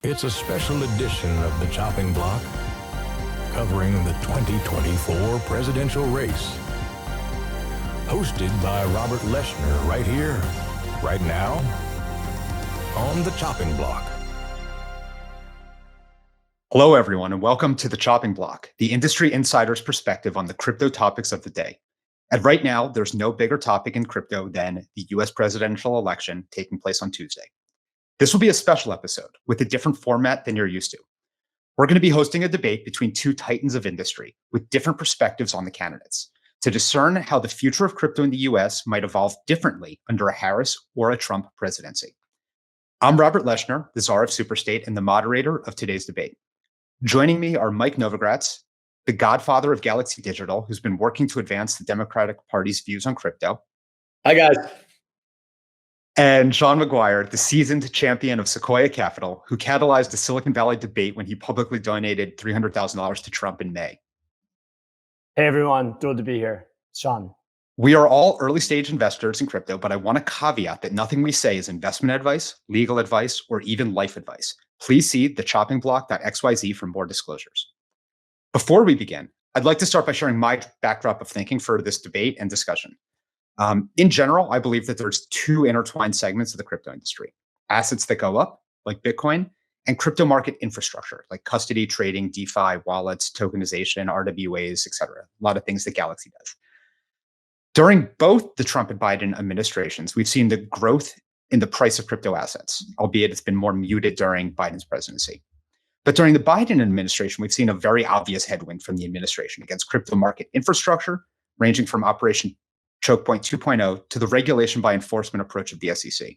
It's a special edition of the Chopping Block, covering the 2024 presidential race. Hosted by Robert Leshner right here, right now, on the Chopping Block. Hello, everyone, and welcome to the Chopping Block, the industry insider's perspective on the crypto topics of the day. And right now, there's no bigger topic in crypto than the US presidential election taking place on Tuesday. This will be a special episode with a different format than you're used to. We're going to be hosting a debate between two titans of industry with different perspectives on the candidates to discern how the future of crypto in the US might evolve differently under a Harris or a Trump presidency. I'm Robert Leshner, the czar of Superstate and the moderator of today's debate. Joining me are Mike Novogratz, the godfather of Galaxy Digital, who's been working to advance the Democratic Party's views on crypto. Hi, guys. And Shaun Maguire, the seasoned champion of Sequoia Capital, who catalyzed the Silicon Valley debate when he publicly donated $300,000 to Trump in May. Hey, everyone. Thrilled to be here. Shaun. We are all early stage investors in crypto, but I want to caveat that nothing we say is investment advice, legal advice, or even life advice. Please see the choppingblock.xyz for more disclosures. Before we begin, I'd like to start by sharing my backdrop of thinking for this debate and discussion. In general, I believe that there's two intertwined segments of the crypto industry: assets that go up, like Bitcoin, and crypto market infrastructure, like custody, trading, DeFi, wallets, tokenization, RWAs, etc. A lot of things that Galaxy does. During both the Trump and Biden administrations, we've seen the growth in the price of crypto assets, albeit it's been more muted during Biden's presidency. But during the Biden administration, we've seen a very obvious headwind from the administration against crypto market infrastructure, ranging from Operation Choke Point 2.0 to the regulation by enforcement approach of the SEC.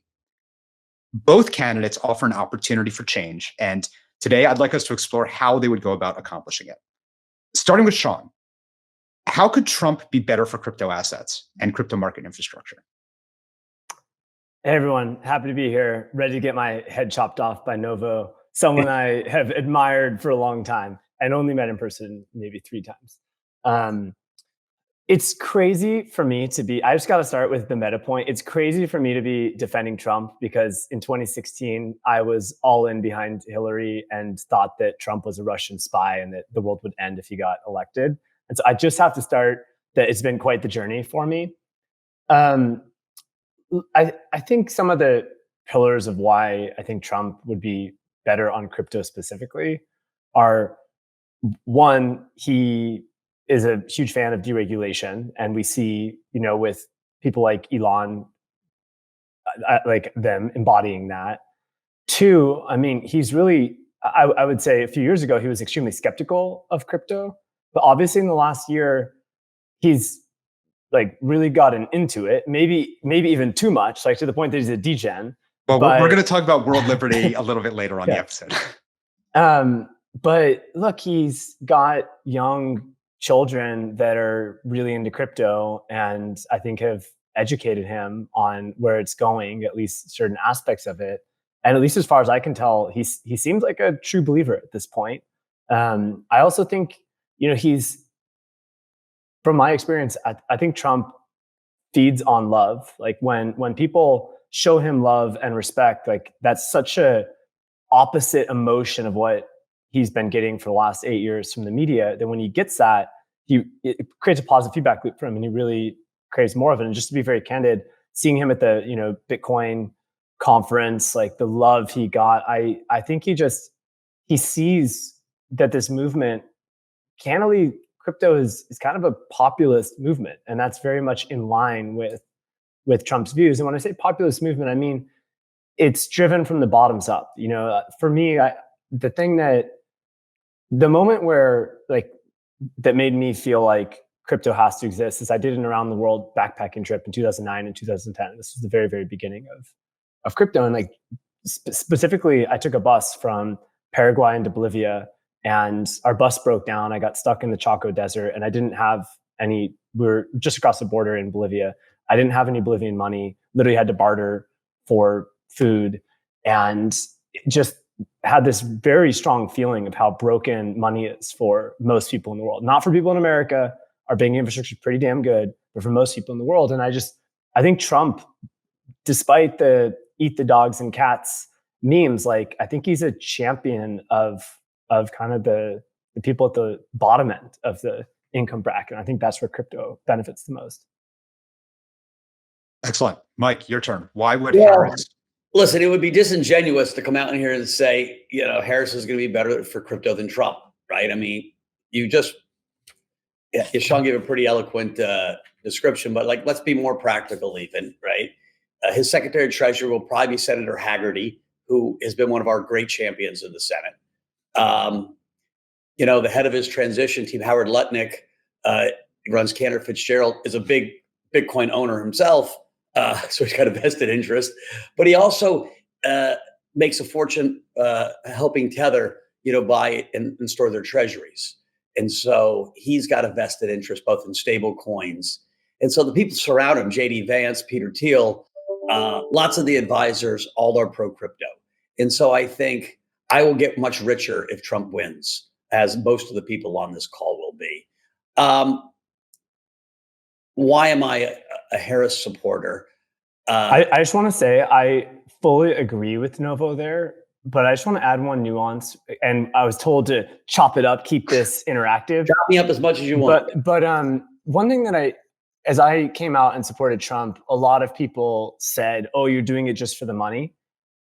Both candidates offer an opportunity for change, and today I'd like us to explore how they would go about accomplishing it. Starting with Shaun, how could Trump be better for crypto assets and crypto market infrastructure? Hey, everyone. Happy to be here. Ready to get my head chopped off by Novo, someone I have admired for a long time and only met in person maybe 3 times. It's crazy for me to be, I just got to start with the meta point. It's crazy for me to be defending Trump because in 2016, I was all in behind Hillary and thought that Trump was a Russian spy and that the world would end if he got elected. And so I just have to start that it's been quite the journey for me. I think some of the pillars of why I think Trump would be better on crypto specifically are, one, he is a huge fan of deregulation, and we see, with people like Elon, like them embodying that. 2, I mean, he's really, I would say a few years ago, he was extremely skeptical of crypto, but obviously in the last year, he's like really gotten into it, maybe even too much, like to the point that he's a degen. Well, we're going to talk about world liberty a little bit later on the episode. But look, he's got young children that are really into crypto and I think have educated him on where it's going, at least certain aspects of it. And at least as far as I can tell, he seems like a true believer at this point. I also think, he's, from my experience, I think Trump feeds on love. Like when people show him love and respect, like that's such a opposite emotion of what he's been getting for the last 8 years from the media, that when he gets that, it creates a positive feedback loop for him and he really creates more of it. And just to be very candid, seeing him at the, Bitcoin conference, like the love he got, I think he sees that this movement, candidly, crypto is kind of a populist movement. And that's very much in line with Trump's views. And when I say populist movement, I mean, it's driven from the bottoms up. For me, the moment where that made me feel like crypto has to exist is I did an around the world backpacking trip in 2009 and 2010. This was the very, very beginning of crypto. And specifically, I took a bus from Paraguay into Bolivia and our bus broke down. I got stuck in the Chaco Desert and I didn't have we were just across the border in Bolivia. I didn't have any Bolivian money, literally had to barter for food, and just had this very strong feeling of how broken money is for most people in the world. Not for people in America. Our banking infrastructure is pretty damn good, but for most people in the world. And I think Trump, despite the eat the dogs and cats memes, like I think he's a champion of kind of the people at the bottom end of the income bracket. I think that's where crypto benefits the most. Excellent. Mike, your turn. Why would Harris? Listen, it would be disingenuous to come out in here and say, Harris is going to be better for crypto than Trump, right? I mean, Shaun gave a pretty eloquent description, but let's be more practical even, right? His Secretary of Treasury will probably be Senator Haggerty, who has been one of our great champions in the Senate. The head of his transition team, Howard Lutnick, runs Cantor Fitzgerald, is a big Bitcoin owner himself. So he's got a vested interest, but he also makes a fortune helping Tether, buy and store their treasuries. And so he's got a vested interest both in stable coins. And so the people surround him, JD Vance, Peter Thiel, lots of the advisors, all are pro-crypto. And so I think I will get much richer if Trump wins, as most of the people on this call will be. Why am I a Harris supporter? I just want to say I fully agree with Novo there, but I just want to add one nuance. And I was told to chop it up, keep this interactive. Chop me up as much as you want. But one thing that as I came out and supported Trump, a lot of people said, "Oh, you're doing it just for the money,"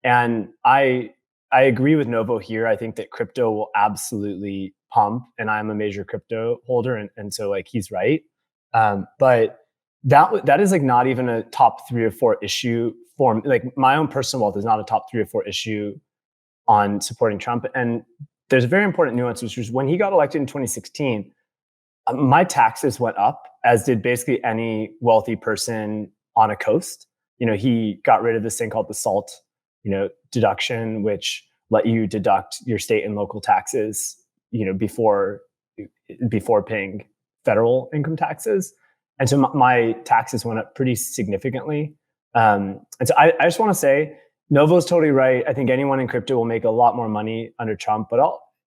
and I agree with Novo here. I think that crypto will absolutely pump, and I'm a major crypto holder, and so he's right. But that is not even a top 3 or 4 issue for me. My own personal wealth is not a top 3 or 4 issue on supporting Trump. And there's a very important nuance, which was when he got elected in 2016, my taxes went up, as did basically any wealthy person on a coast. He got rid of this thing called the SALT, deduction, which let you deduct your state and local taxes, before paying federal income taxes. And so my taxes went up pretty significantly. And so I just want to say, Novo's totally right. I think anyone in crypto will make a lot more money under Trump,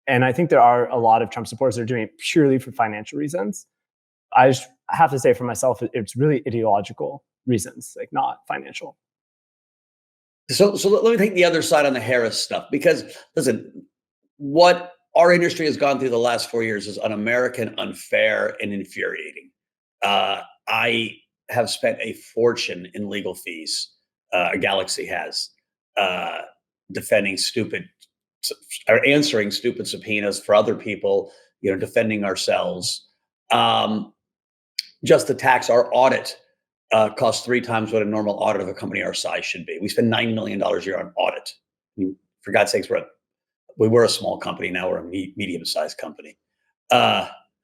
and I think there are a lot of Trump supporters that are doing it purely for financial reasons. I just have to say for myself, it's really ideological reasons, not financial. So let me take the other side on the Harris stuff, because listen, what our industry has gone through the last 4 years is un-American, unfair, and infuriating. I have spent a fortune in legal fees. Galaxy has defending answering stupid subpoenas for other people, defending ourselves. Just the tax, our audit costs 3 times what a normal audit of a company our size should be. We spend $9 million a year on audit. I mean, for God's sakes, we were a small company. Now we're a medium-sized company.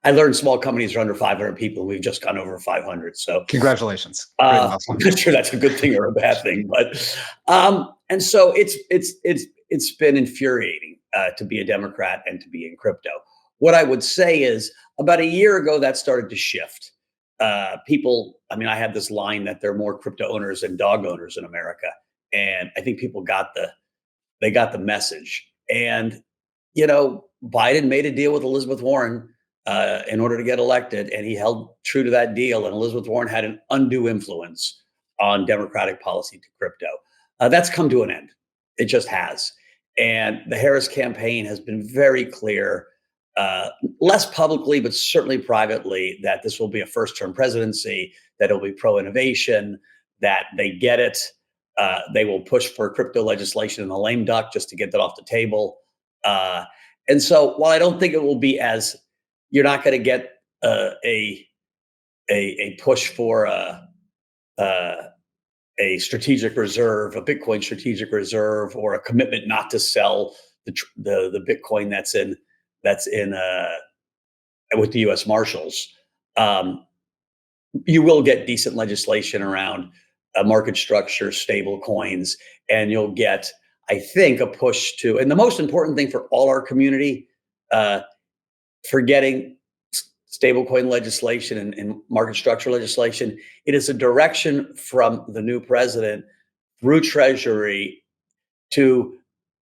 I learned small companies are under 500 people. We've just gone over 500. So congratulations. I'm not sure that's a good thing or a bad thing, but and so it's been infuriating to be a Democrat and to be in crypto. What I would say is about a year ago that started to shift. I had this line that there are more crypto owners than dog owners in America, and I think people got the message. And Biden made a deal with Elizabeth Warren in order to get elected, and he held true to that deal. And Elizabeth Warren had an undue influence on Democratic policy to crypto. That's come to an end. It just has. And the Harris campaign has been very clear, less publicly, but certainly privately, that this will be a first-term presidency, that it'll be pro-innovation, that they get it. They will push for crypto legislation in the lame duck just to get that off the table. And so while I don't think it will be you're not going to get a push for a strategic reserve, a Bitcoin strategic reserve, or a commitment not to sell the Bitcoin that's in with the U.S. Marshals. You will get decent legislation around market structure, stable coins, and you'll get, I think, a push to, and the most important thing for all our community, forgetting stablecoin legislation and market structure legislation, it is a direction from the new president through Treasury to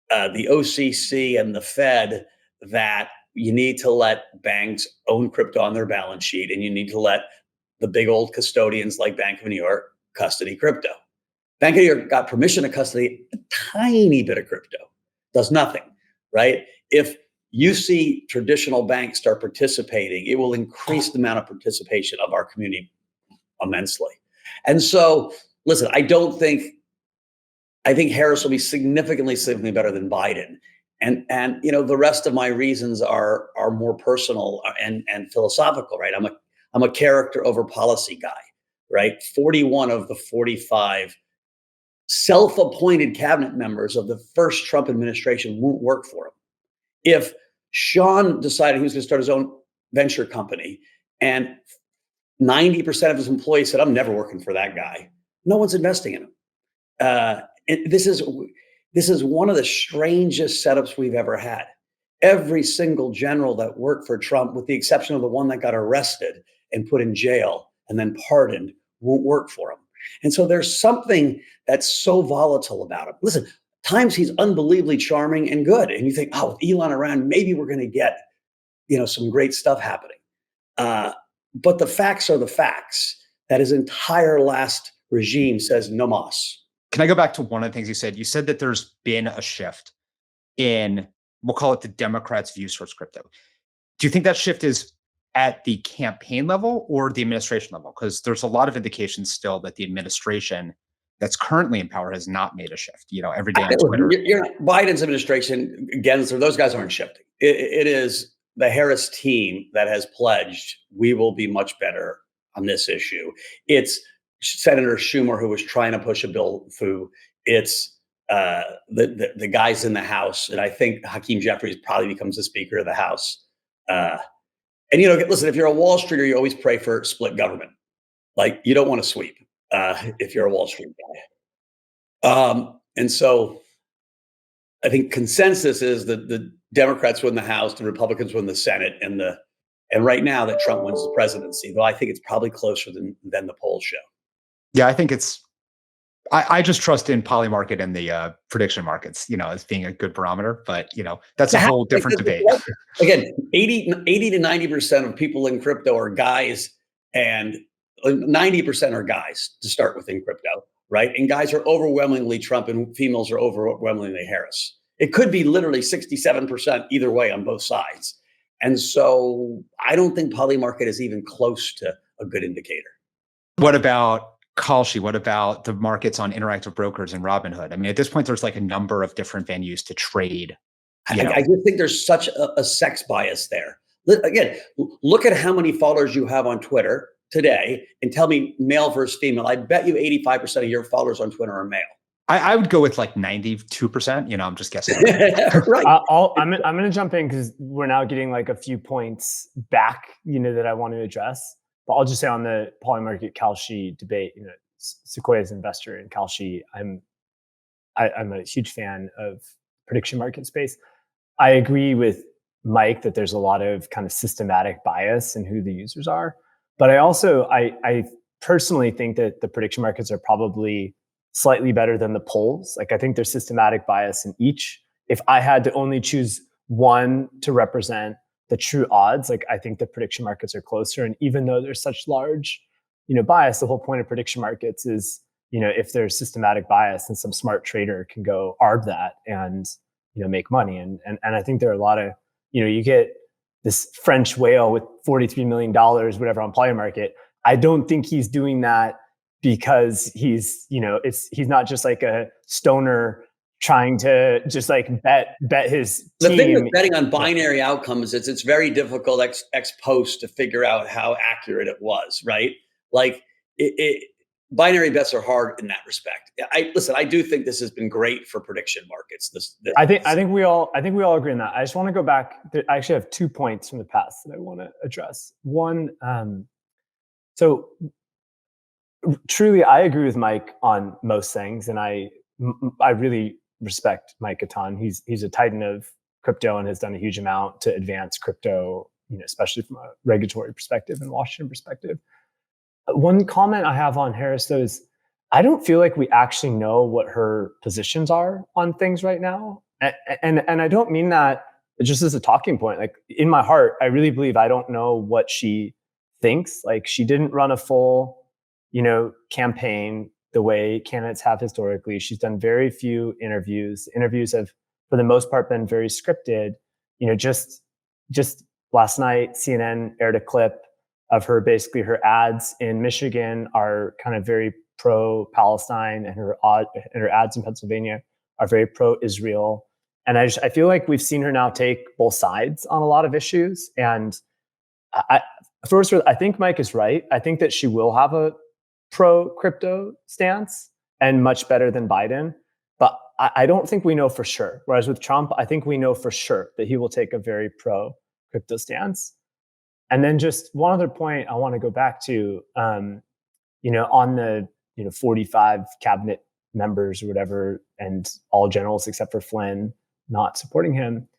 the OCC and the Fed that you need to let banks own crypto on their balance sheet, and you need to let the big old custodians like Bank of New York custody crypto. Bank of New York got permission to custody a tiny bit of crypto, does nothing, right? If you see traditional banks start participating, it will increase the amount of participation of our community immensely. And so, listen, I think Harris will be significantly better than Biden. And the rest of my reasons are more personal and philosophical, right? I'm a character over policy guy, right? 41 of the 45 self-appointed cabinet members of the first Trump administration won't work for him. If Shaun decided he was going to start his own venture company and 90% of his employees said, I'm never working for that guy, no one's investing in him. This is one of the strangest setups we've ever had. Every single general that worked for Trump, with the exception of the one that got arrested and put in jail and then pardoned, won't work for him. And so there's something that's so volatile about him. Listen, times he's unbelievably charming and good. And you think, oh, with Elon around, maybe we're going to get, some great stuff happening. But the facts are the facts. That his entire last regime says no mas. Can I go back to one of the things you said? You said that there's been a shift in, we'll call it the Democrats' views towards crypto. Do you think that shift is at the campaign level or the administration level? Because there's a lot of indications still that the administration that's currently in power has not made a shift. Every day on Twitter. Biden's administration, again, those guys aren't shifting. It is the Harris team that has pledged we will be much better on this issue. It's Senator Schumer, who was trying to push a bill through. It's the guys in the House, and I think Hakeem Jeffries probably becomes the Speaker of the House. And listen, if you're a Wall Streeter, you always pray for split government. Like, you don't want to sweep if you're a Wall Street guy. And so, I think consensus is that the Democrats win the House, the Republicans win the Senate, and right now that Trump wins the presidency. Though I think it's probably closer than the polls show. Yeah, I think I just trust in Polymarket and the prediction markets, as being a good barometer. But, that's a whole different debate. Again, 80 to 90% of people in crypto are guys, and 90% are guys to start with in crypto, right? And guys are overwhelmingly Trump and females are overwhelmingly Harris. It could be literally 67% either way on both sides. And so I don't think Polymarket is even close to a good indicator. What about Kalshi? What about the markets on Interactive Brokers and Robinhood? I mean, at this point, there's like a number of different venues to trade. I just think there's such a sex bias there. Again, look at how many followers you have on Twitter today and tell me male versus female. I bet you 85% of your followers on Twitter are male. I would go with like 92%. I'm just guessing. Right. I'm going to jump in because we're now getting like a few points back, that I want to address. But I'll just say on the Polymarket Kalshi debate, Sequoia's investor in Kalshi. I'm a huge fan of prediction market space. I agree with Mike that there's a lot of kind of systematic bias in who the users are. But I personally think that the prediction markets are probably slightly better than the polls. Like, I think there's systematic bias in each. If I had to only choose one to represent the true odds, like, I think the prediction markets are closer. And even though there's such large, bias, the whole point of prediction markets is, if there's systematic bias, then some smart trader can go arb that and, make money. And I think there are a lot of, you get this French whale with $43 million, whatever, on Polymarket. I don't think he's doing that because he's not just like a stoner trying to just like bet his team. The thing with betting on binary outcomes is it's very difficult ex post to figure out how accurate it was, right? Like binary bets are hard in that respect. I do think this has been great for prediction markets. I think we all agree on that. I just want to go back. I actually have 2 points from the past that I want to address. One, so truly, I agree with Mike on most things, and I really respect Mike a ton. He's a titan of crypto and has done a huge amount to advance crypto, especially from a regulatory perspective and Washington perspective. One comment I have on Harris, though, is I don't feel like we actually know what her positions are on things right now. And I don't mean that just as a talking point. Like, in my heart, I really believe I don't know what she thinks. Like, she didn't run a full, campaign. the way candidates have historically. She's done very few interviews. Interviews have, for the most part, been very scripted. Just last night, CNN aired a clip of her. Basically, her ads in Michigan are kind of very pro-Palestine, and her ads in Pennsylvania are very pro-Israel. And I feel like we've seen her now take both sides on a lot of issues. And first, I think Mike is right. I think that she will have a pro-crypto stance, and much better than Biden. But I don't think we know for sure. Whereas with Trump, I think we know for sure that he will take a very pro-crypto stance. And then just one other point I want to go back to, on the 45 cabinet members or whatever, and all generals except for Flynn not supporting him.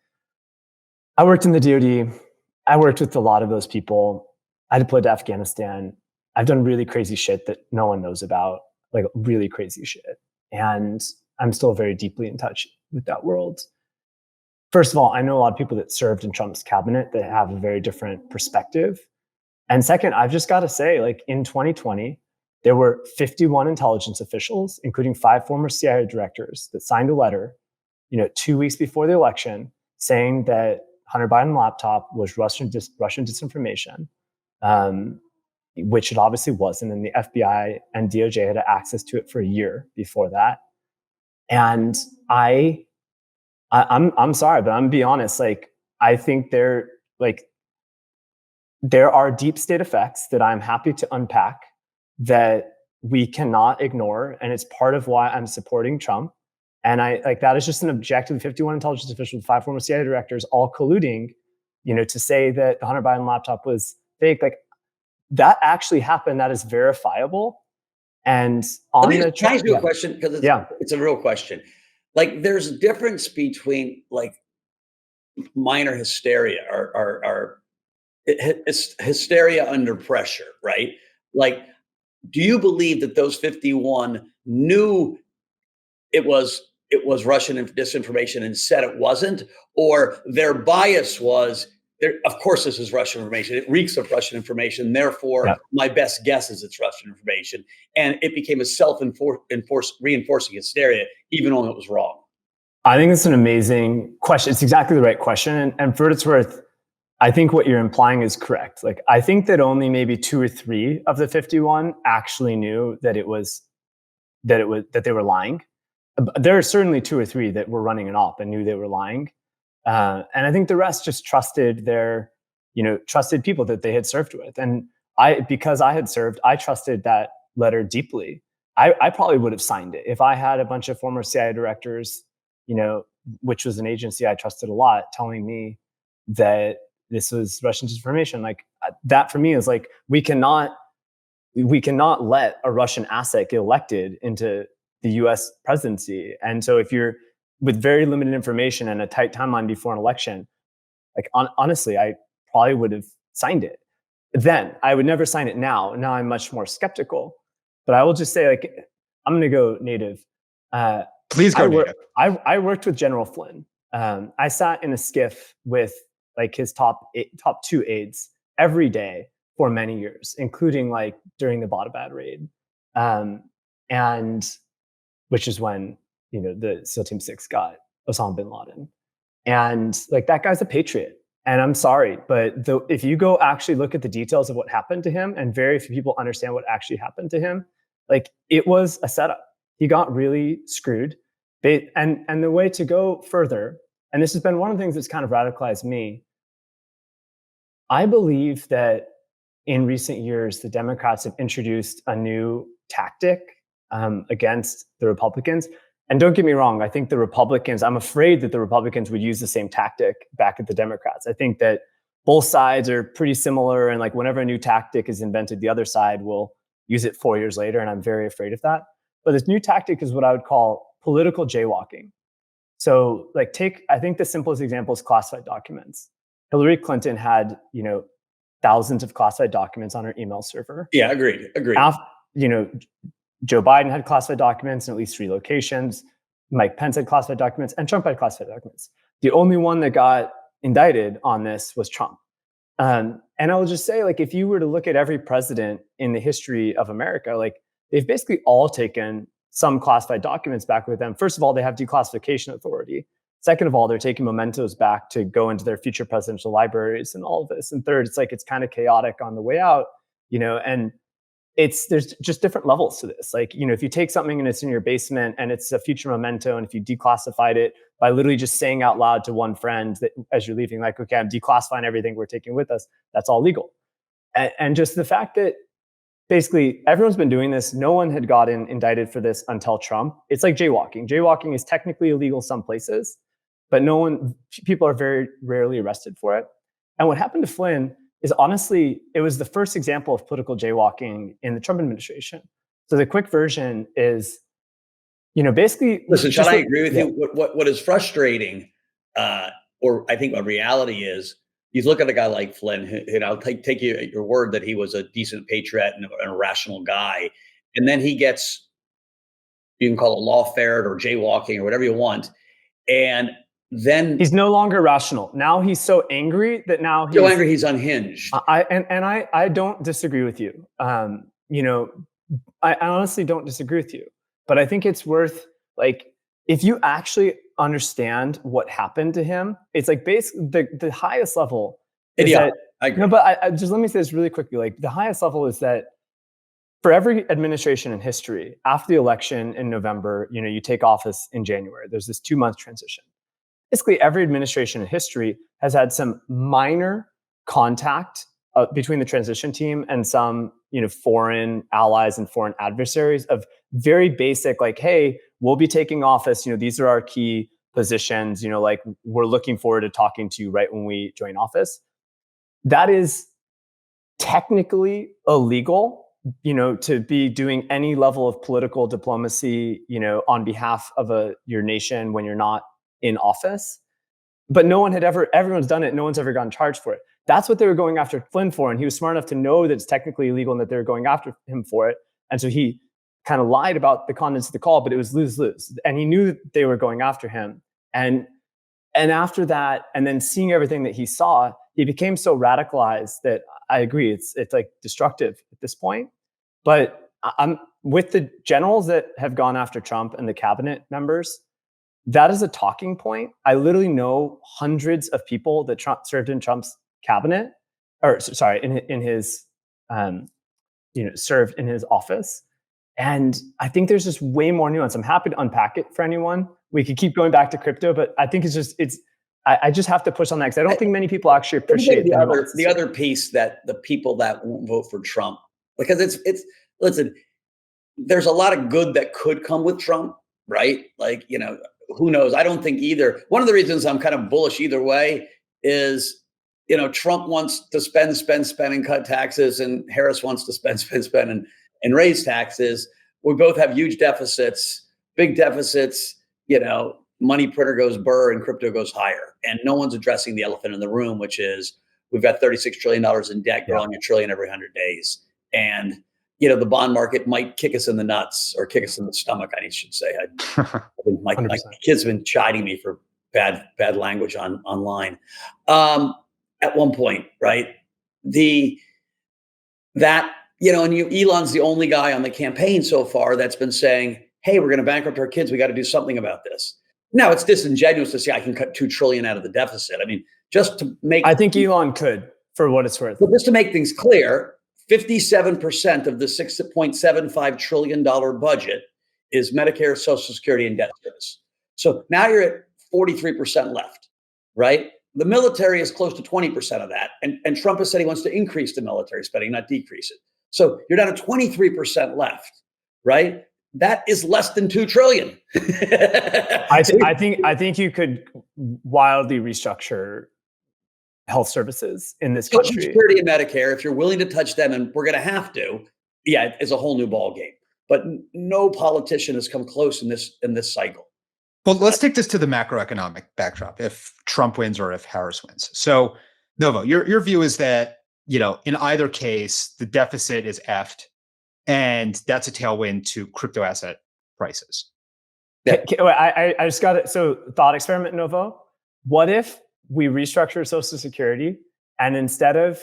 I worked in the DoD. I worked with a lot of those people. I deployed to Afghanistan. I've done really crazy shit that no one knows about, like really crazy shit. And I'm still very deeply in touch with that world. First of all, I know a lot of people that served in Trump's cabinet that have a very different perspective. And second, I've just got to say, like in 2020, there were 51 intelligence officials, including 5 former CIA directors, that signed a letter, 2 weeks before the election, saying that Hunter Biden laptop was Russian disinformation, which it obviously wasn't. And the FBI and DOJ had access to it for a year before that. And I'm sorry, but I'm gonna be honest. Like, I think there are deep state effects that I'm happy to unpack that we cannot ignore, and it's part of why I'm supporting Trump. And that is just an objective. 51 intelligence officials, 5 former CIA directors, all colluding, to say that the Hunter Biden laptop was fake. Like, that actually happened. That is verifiable. And on can I ask you a question? Because it's a real question. Like, there's a difference between like minor hysteria or hysteria under pressure, right? Like, do you believe that those 51 knew it was Russian disinformation and said it wasn't, or their bias was, of course this is Russian information, it reeks of Russian information, therefore my best guess is it's Russian information, and it became a reinforcing hysteria even though it was wrong? I think it's an amazing question. It's exactly the right question, and for what it's worth, I think what you're implying is correct. Like, I think that only maybe 2 or 3 of the 51 actually knew that they were lying. There are certainly 2 or 3 that were running an op and knew they were lying. And I think the rest just trusted trusted people that they had served with. And because I had served, I trusted that letter deeply. I probably would have signed it if I had a bunch of former CIA directors, which was an agency I trusted a lot, telling me that this was Russian disinformation. Like, that for me is like, we cannot let a Russian asset get elected into the US presidency. And so if you're with very limited information and a tight timeline before an election, like, honestly, I probably would have signed it. Then I would never sign it now. Now I'm much more skeptical. But I will just say, like, I'm going to go native. Please go native. I worked with General Flynn. I sat in a skiff with like his top 2 aides every day for many years, including like during the Abbottabad raid. And which is when, the SEAL Team 6 got Osama bin Laden. And like, that guy's a patriot. And I'm sorry, but if you go actually look at the details of what happened to him, and very few people understand what actually happened to him, like, it was a setup. He got really screwed. And the way to go further, and this has been one of the things that's kind of radicalized me, I believe that in recent years, the Democrats have introduced a new tactic against the Republicans. And don't get me wrong, I think I'm afraid that the Republicans would use the same tactic back at the Democrats. I think that both sides are pretty similar, and like, whenever a new tactic is invented, the other side will use it 4 years later, and I'm very afraid of that. But this new tactic is what I would call political jaywalking. So like, I think the simplest example is classified documents. Hillary Clinton had, thousands of classified documents on her email server. Yeah, agreed. Joe Biden had classified documents in at least 3 locations. Mike Pence had classified documents, and Trump had classified documents. The only one that got indicted on this was Trump. And I will just say, like, if you were to look at every president in the history of America, like, they've basically all taken some classified documents back with them. First of all, they have declassification authority. Second of all, they're taking mementos back to go into their future presidential libraries and all of this. And third, it's kind of chaotic on the way out, and there's just different levels to this. If you take something and it's in your basement and it's a future memento, and if you declassified it by literally just saying out loud to one friend that as you're leaving, okay, I'm declassifying everything we're taking with us, that's all legal. And just the fact that basically everyone's been doing this, no one had gotten indicted for this until Trump. It's like jaywalking. Jaywalking is technically illegal some places, but people are very rarely arrested for it. And what happened to Flynn is honestly, it was the first example of political jaywalking in the Trump administration. So the quick version is, basically. Listen, Shaun, I agree with you. What is frustrating, or I think a reality is, you look at a guy like Flynn, and I'll take you at your word that he was a decent patriot and a rational guy, and then he gets, you can call it lawfare or jaywalking or whatever you want, and then he's no longer rational. Now he's so angry that he's unhinged. I don't disagree with you. I honestly don't disagree with you, but I think it's worth, if you actually understand what happened to him, it's basically the highest level. I agree. No, but I just let me say this really quickly. The highest level is that for every administration in history, after the election in November, you take office in January. There's this 2-month transition. Basically, every administration in history has had some minor contact between the transition team and some, foreign allies and foreign adversaries of very basic, hey, we'll be taking office. These are our key positions. We're looking forward to talking to you right when we join office. That is technically illegal, to be doing any level of political diplomacy, on behalf of your nation when you're not in office. But everyone's done it. No one's ever gotten charged for it. That's what they were going after Flynn for. And he was smart enough to know that it's technically illegal and that they were going after him for it. And so he kind of lied about the contents of the call, but it was lose-lose. And he knew that they were going after him. And after that, and then seeing everything that he saw, he became so radicalized that I agree, it's destructive at this point. But I'm with the generals that have gone after Trump and the cabinet members. That is a talking point. I literally know hundreds of people that Trump served in Trump's cabinet, in his, served in his office. And I think there's just way more nuance. I'm happy to unpack it for anyone. We could keep going back to crypto, but I think I just have to push on that because I don't think many people actually appreciate the other piece, that the people that won't vote for Trump, because listen, there's a lot of good that could come with Trump, right? Who knows? I don't think either. One of the reasons I'm kind of bullish either way is, Trump wants to spend and cut taxes, and Harris wants to spend and raise taxes. We both have huge deficits, big deficits, money printer goes burr and crypto goes higher. And no one's addressing the elephant in the room, which is we've got $36 trillion in debt growing $1 trillion every 100 days. And the bond market might kick us in the nuts or kick us in the stomach, I should say. My kids have been chiding me for bad language online. At one point, right? Elon's the only guy on the campaign so far that's been saying, hey, we're going to bankrupt our kids. We got to do something about this. Now, it's disingenuous to say I can cut $2 trillion out of the deficit. Just to make... I think Elon could, for what it's worth. But just to make things clear, 57% of the $6.75 trillion budget is Medicare, Social Security, and debt service. So now you're at 43% left, right? The military is close to 20% of that. And Trump has said he wants to increase the military spending, not decrease it. So you're down to 23% left, right? That is less than $2 trillion. I think you could wildly restructure health services in this country. Social Security and Medicare, if you're willing to touch them, and we're going to have to, it's a whole new ball game. But no politician has come close in this cycle. Well, let's take this to the macroeconomic backdrop. If Trump wins or if Harris wins. So, Novo, your view is that in either case, the deficit is effed, and that's a tailwind to crypto asset prices. Yeah. I just got it. So, thought experiment, Novo. What if we restructure Social Security, and instead of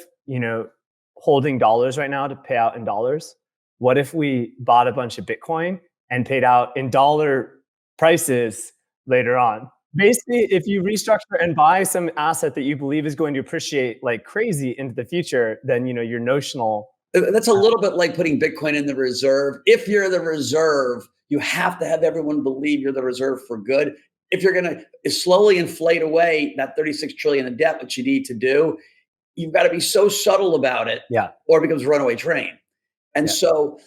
holding dollars right now to pay out in dollars, what if we bought a bunch of Bitcoin and paid out in dollar prices later on? Basically, if you restructure and buy some asset that you believe is going to appreciate like crazy into the future, then your notional. That's a little bit like putting Bitcoin in the reserve. If you're the reserve, you have to have everyone believe you're the reserve for good. If you're going to slowly inflate away that 36 trillion in debt, which you need to do, you've got to be so subtle about it, or it becomes a runaway train. And so,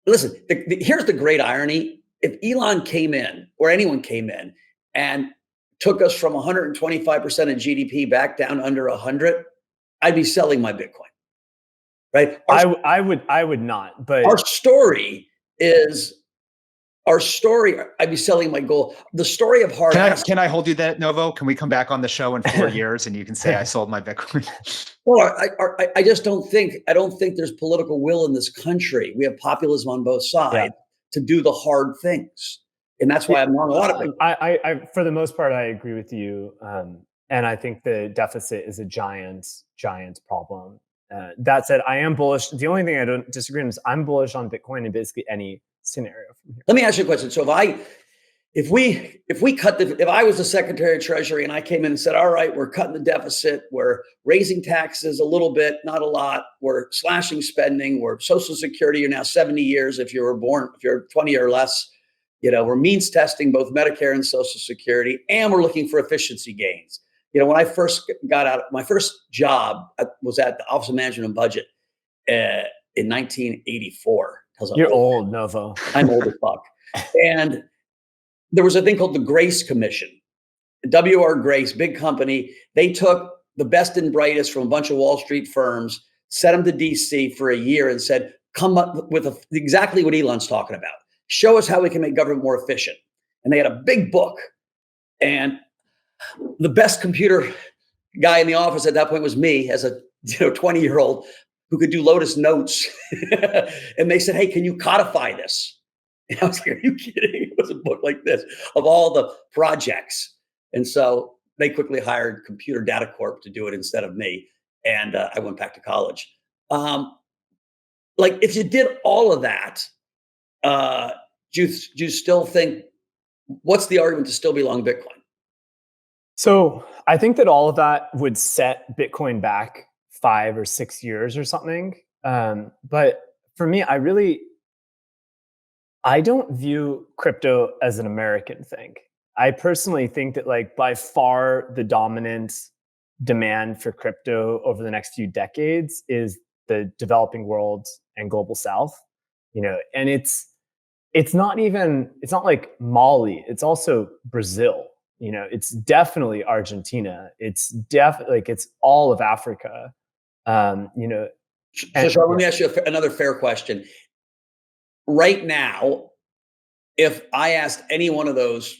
listen, here's the great irony. If Elon came in, or anyone came in, and took us from 125% of GDP back down under 100, I'd be selling my Bitcoin. Right? I would not. But our story, I'd be selling my gold. The story of hard assets. Can I hold you that, Novo? Can we come back on the show in 4 years and you can say I sold my Bitcoin? Well, I just don't think there's political will in this country. We have populism on both sides to do the hard things. And that's why I'm wrong a lot of things. I for the most part, I agree with you. And I think the deficit is a giant problem. That said, I am bullish. The only thing I don't disagree on is I'm bullish on Bitcoin in basically any scenario from here. Let me ask you a question. So if I was the Secretary of Treasury and I came in and said, all right, we're cutting the deficit, we're raising taxes a little bit, not a lot, we're slashing spending, we're Social Security, you're now 70 years if you're 20 or less, we're means testing both Medicare and Social Security, and we're looking for efficiency gains. When I first got out, my first job was at the Office of Management and Budget in 1984. You're old, Novo. I'm old as fuck. And there was a thing called the Grace Commission. W.R. Grace, big company. They took the best and brightest from a bunch of Wall Street firms, sent them to D.C. for a year and said, come up with exactly what Elon's talking about. Show us how we can make government more efficient. And they had a big book. And the best computer guy in the office at that point was me, as a 20-year-old who could do Lotus Notes. And they said, hey, can you codify this? And I was like, are you kidding? It was a book like this of all the projects. And so they quickly hired Computer Data Corp to do it instead of me. And I went back to college. If you did all of that, do you still think, what's the argument to still be long Bitcoin? So I think that all of that would set Bitcoin back 5 or 6 years or something. But for me, I don't view crypto as an American thing. I personally think that by far the dominant demand for crypto over the next few decades is the developing world and global South, and it's not like Mali. It's also Brazil. It's definitely Argentina. It's definitely it's all of Africa. So Shaun, let me ask you another fair question. Right now, if I asked any one of those,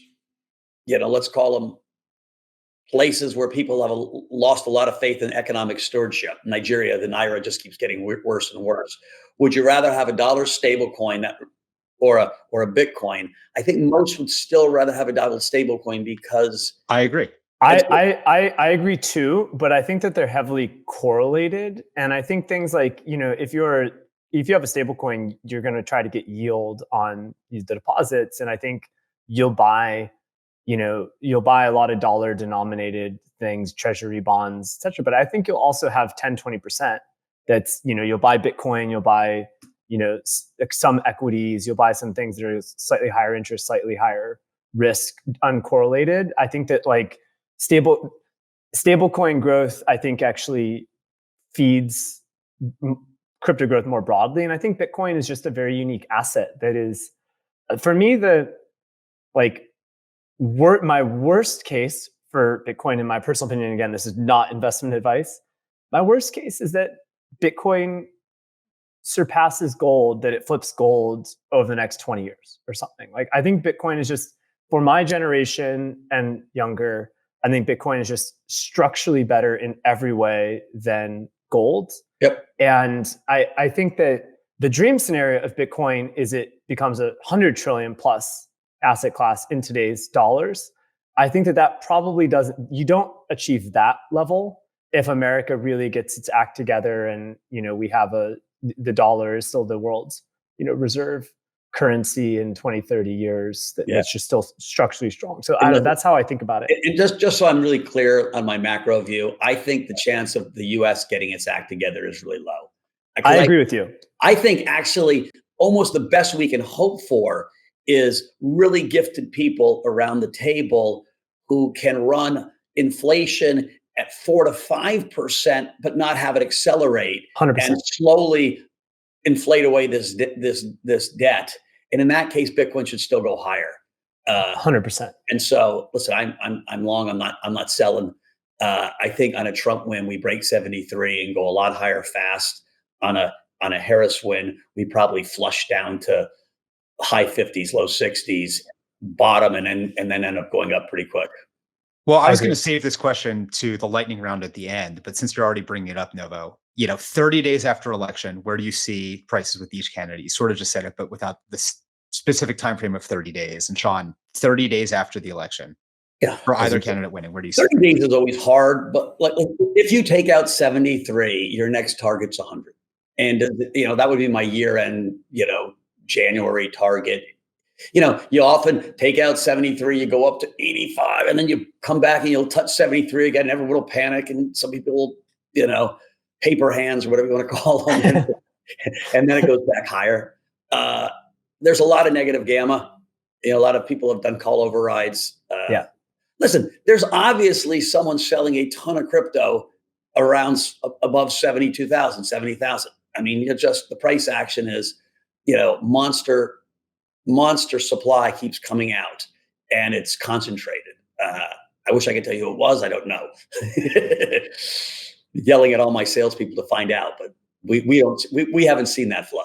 let's call them places where people have lost a lot of faith in economic stewardship, Nigeria, the Naira just keeps getting worse and worse. Would you rather have a dollar stable coin or a Bitcoin? I think most would still rather have a dollar stable coin because I agree. I agree too, but I think that they're heavily correlated. And I think things like, if you have a stable coin, you're going to try to get yield on the deposits. And I think you'll buy a lot of dollar denominated things, treasury bonds, et cetera. But I think you'll also have 10, 20%. That's, you'll buy Bitcoin, you'll buy, some equities, you'll buy some things that are slightly higher interest, slightly higher risk, uncorrelated. I think that stable coin growth, I think actually feeds crypto growth more broadly. And I think Bitcoin is just a very unique asset that is, for me, my worst case for Bitcoin, in my personal opinion, again, this is not investment advice. My worst case is that Bitcoin surpasses gold, that it flips gold over the next 20 years or something. I think Bitcoin is just, for my generation and younger, I think Bitcoin is just structurally better in every way than gold. Yep. And I think that the dream scenario of Bitcoin is it becomes a 100 trillion plus asset class in today's dollars. I think that probably you don't achieve that level if America really gets its act together and, we have the dollar is still the world's reserve currency in 20, 30 years that's just still structurally strong. So that's how I think about it. And just so I'm really clear on my macro view, I think the chance of the US getting its act together is really low. I agree with you. I think actually almost the best we can hope for is really gifted people around the table who can run inflation at 4 to 5%, but not have it accelerate 100%. and slowly inflate away this debt. And in that case, Bitcoin should still go higher. 100%. And so, listen, I'm long. I'm not selling. I think on a Trump win, we break 73 and go a lot higher fast. On a Harris win, we probably flush down to high 50s, low 60s, bottom, and then end up going up pretty quick. Well, I was going to save this question to the lightning round at the end, but since you're already bringing it up, Novo, 30 days after election, where do you see prices with each candidate? You sort of just said it, but without the specific time frame of 30 days. And Shaun, 30 days after the election, for either candidate winning, where do you see 30 days is always hard, but like if you take out 73, your next target's 100. And that would be my year-end, January target. You often take out 73, you go up to 85, and then you come back and you'll touch 73 again, and everyone will panic, and some people will, paper hands or whatever you want to call them, and then it goes back higher. There's a lot of negative gamma. A lot of people have done call overrides. Listen, there's obviously someone selling a ton of crypto around above 72,000, 70,000. I mean, the price action is, monster supply keeps coming out, and it's concentrated. I wish I could tell you who it was. I don't know. Yelling at all my salespeople to find out, but we haven't seen that flow.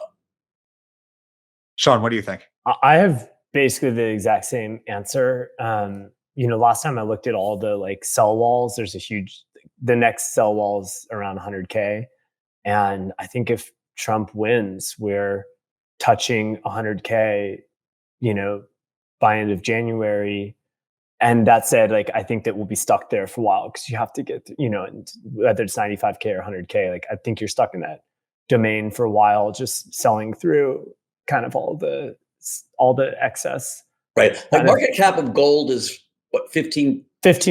Shaun, what do you think? I have basically the exact same answer. Last time I looked at all the sell walls, there's the next sell wall's around 100K. And I think if Trump wins, we're touching 100K, by end of January. And that said, I think that we'll be stuck there for a while because you have to get, whether it's 95K or 100K, I think you're stuck in that domain for a while, just selling through kind of all the excess. Right. Market cap of gold is what, 15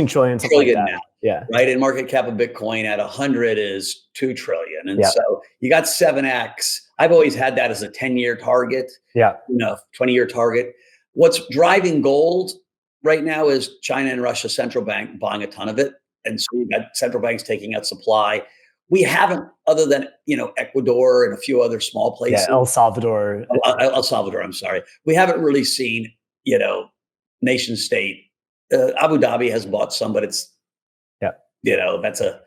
trillion now. Yeah. Right. And market cap of Bitcoin at 100 is 2 trillion. And so you got 7x. I've always had that as a 10-year target. Yeah. 20-year target. What's driving gold right now is China and Russia central bank buying a ton of it. And so you've got central banks taking out supply. We haven't, other than, Ecuador and a few other small places. Yeah, El Salvador, I'm sorry. We haven't really seen, nation state. Abu Dhabi has bought some, but it's, that's a.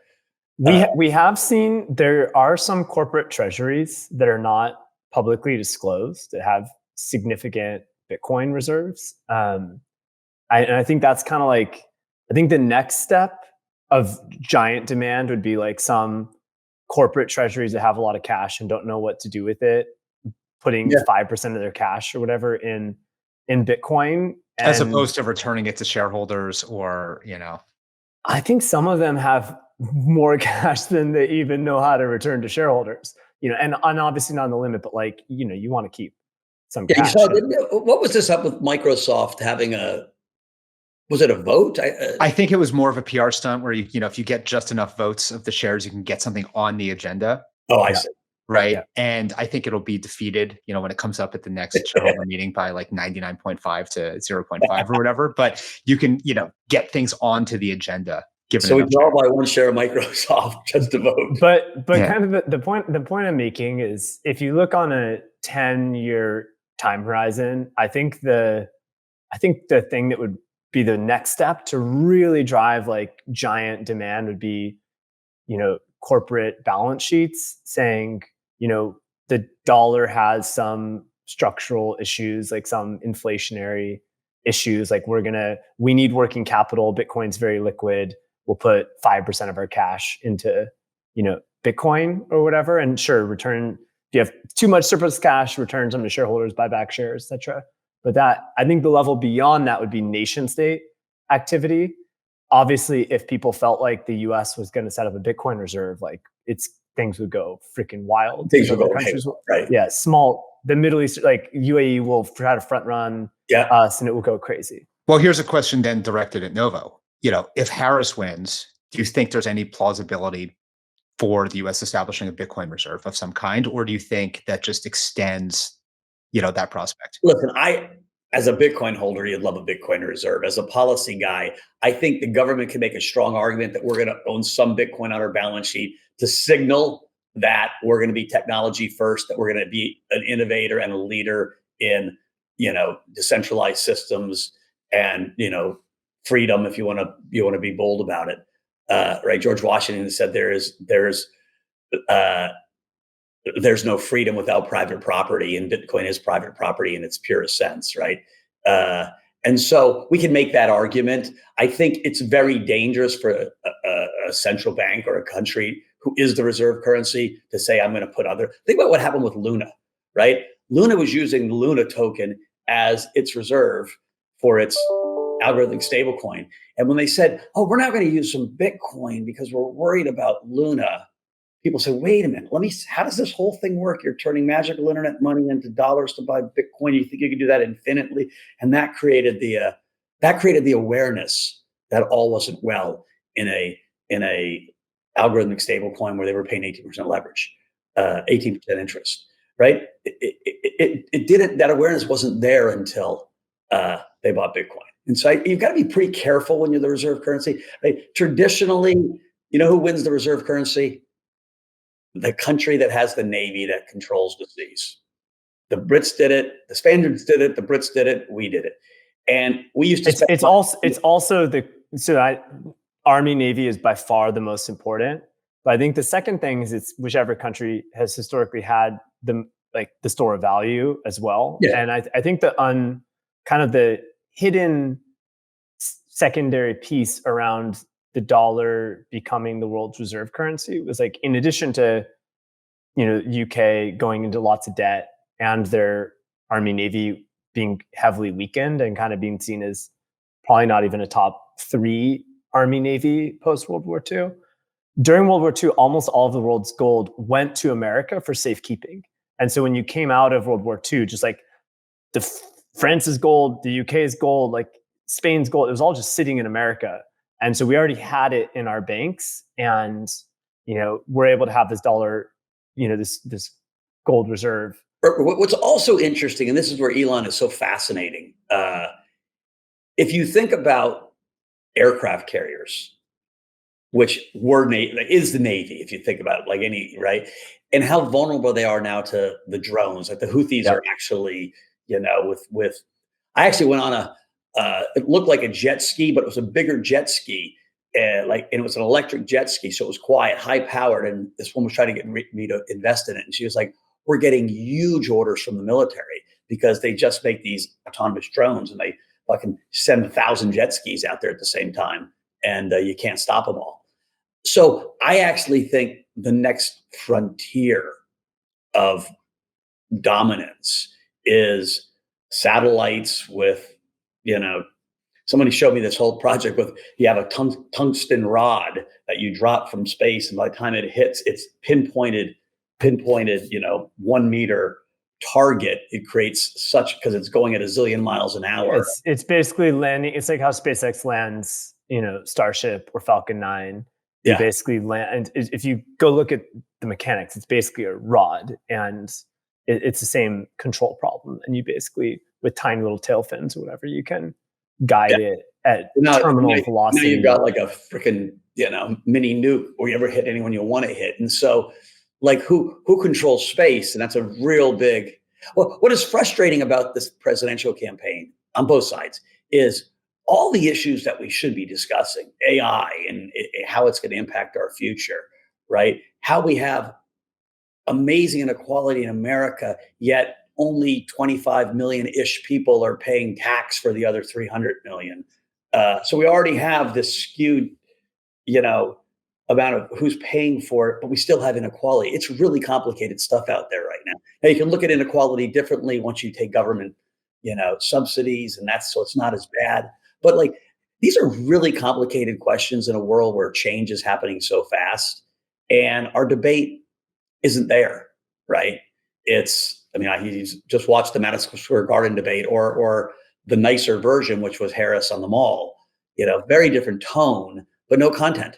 We have seen, there are some corporate treasuries that are not publicly disclosed that have significant Bitcoin reserves. And I think that's kind of I think the next step of giant demand would be some corporate treasuries that have a lot of cash and don't know what to do with it, putting 5% of their cash or whatever in Bitcoin. As opposed to returning it to shareholders or, I think some of them have more cash than they even know how to return to shareholders, and obviously not on the limit, but you want to keep some cash. What was this up with Microsoft having was it a vote? I think it was more of a PR stunt where if you get just enough votes of the shares, you can get something on the agenda. Oh, I see. Right. Yeah. And I think it'll be defeated, when it comes up at the next shareholder meeting by 99.5 to 0.5 or whatever. But you can, get things onto the agenda. So we can all buy one share of Microsoft just to vote. But kind of the point I'm making is if you look on a 10-year time horizon, I think the thing that would be the next step to really drive giant demand would be, corporate balance sheets saying, the dollar has some structural issues, some inflationary issues. We need working capital. Bitcoin's very liquid. We'll put 5% of our cash into, Bitcoin or whatever. And sure, return, if you have too much surplus cash, return some to shareholders, buy back shares, et cetera. But I think the level beyond that would be nation state activity. Obviously, if people felt like the US was going to set up a Bitcoin reserve, things would go freaking wild. Things would go right. Yeah, small the Middle East, like UAE will try to front run us and it will go crazy. Well, here's a question then directed at Novo. If Harris wins, do you think there's any plausibility for the US establishing a Bitcoin reserve of some kind? Or do you think that just extends, that prospect? Listen, as a Bitcoin holder, you'd love a Bitcoin reserve. As a policy guy, I think the government can make a strong argument that we're going to own some Bitcoin on our balance sheet to signal that we're going to be technology first, that we're going to be an innovator and a leader in, decentralized systems and, freedom, if you want to be bold about it. Right. George Washington said there's no freedom without private property, and Bitcoin is private property in its purest sense, right? And so we can make that argument. I think it's very dangerous for a central bank or a country who is the reserve currency to say, I'm going to put other. Think about what happened with Luna, right? Luna was using the Luna token as its reserve for its algorithmic stablecoin. And when they said, oh, we're not going to use some Bitcoin because we're worried about Luna, people say, wait a minute, how does this whole thing work? You're turning magical internet money into dollars to buy Bitcoin. You think you can do that infinitely? And that created the awareness that all wasn't well in a algorithmic stablecoin where they were paying 18% leverage, 18% interest, right? It didn't, that awareness wasn't there until they bought Bitcoin. And so you've got to be pretty careful when you're the reserve currency. Right? Traditionally, who wins the reserve currency? The country that has the Navy that controls the seas. The Brits did it. The Spaniards did it. The Brits did it. We did it. And we used to. It's also Army, Navy is by far the most important. But I think the second thing is it's whichever country has historically had the store of value as well. Yeah. And I think kind of the hidden secondary piece around the dollar becoming the world's reserve currency was like, in addition to, UK going into lots of debt and their Army, Navy being heavily weakened and kind of being seen as probably not even a top 3 Army, Navy post World War II. During World War II, almost all of the world's gold went to America for safekeeping. And so when you came out of World War II, just like France's gold, the UK's gold, like Spain's gold, it was all just sitting in America. And so we already had it in our banks, and we're able to have this dollar, this gold reserve. What's also interesting, and this is where Elon is so fascinating, if you think about aircraft carriers, which is the Navy, if you think about it, like any, right, and how vulnerable they are now to the drones. Like the Houthis are actually, with I actually went on it looked like a jet ski, but it was a bigger jet ski, and it was an electric jet ski, so it was quiet, high powered. And this one was trying to get me to invest in it, and she was like, "We're getting huge orders from the military because they just make these autonomous drones, and they fucking send 1,000 jet skis out there at the same time, and you can't stop them all." So I actually think the next frontier of dominance is satellites with, somebody showed me this whole project with, you have a tungsten rod that you drop from space, and by the time it hits, it's pinpointed, 1 meter target. It creates because it's going at a zillion miles an hour. It's basically landing. It's like how SpaceX lands, Starship or Falcon 9. You basically land. And if you go look at the mechanics, it's basically a rod, and it's the same control problem. And you basically, with tiny little tail fins or whatever, you can guide it at terminal velocity. Now you've got like a freaking, mini nuke, or you ever hit anyone you want to hit. And so, like, who controls space? And that's a real big. Well, what is frustrating about this presidential campaign on both sides is all the issues that we should be discussing, AI and how it's going to impact our future, right? How we have amazing inequality in America, yet only 25 million-ish people are paying tax for the other 300 million. So we already have this skewed, amount of who's paying for it, but we still have inequality. It's really complicated stuff out there right now. Now you can look at inequality differently once you take government, subsidies, and so it's not as bad. But these are really complicated questions in a world where change is happening so fast, and our debate isn't there, right? he's just watched the Madison Square Garden debate or the nicer version, which was Harris on the Mall. Very different tone, but no content.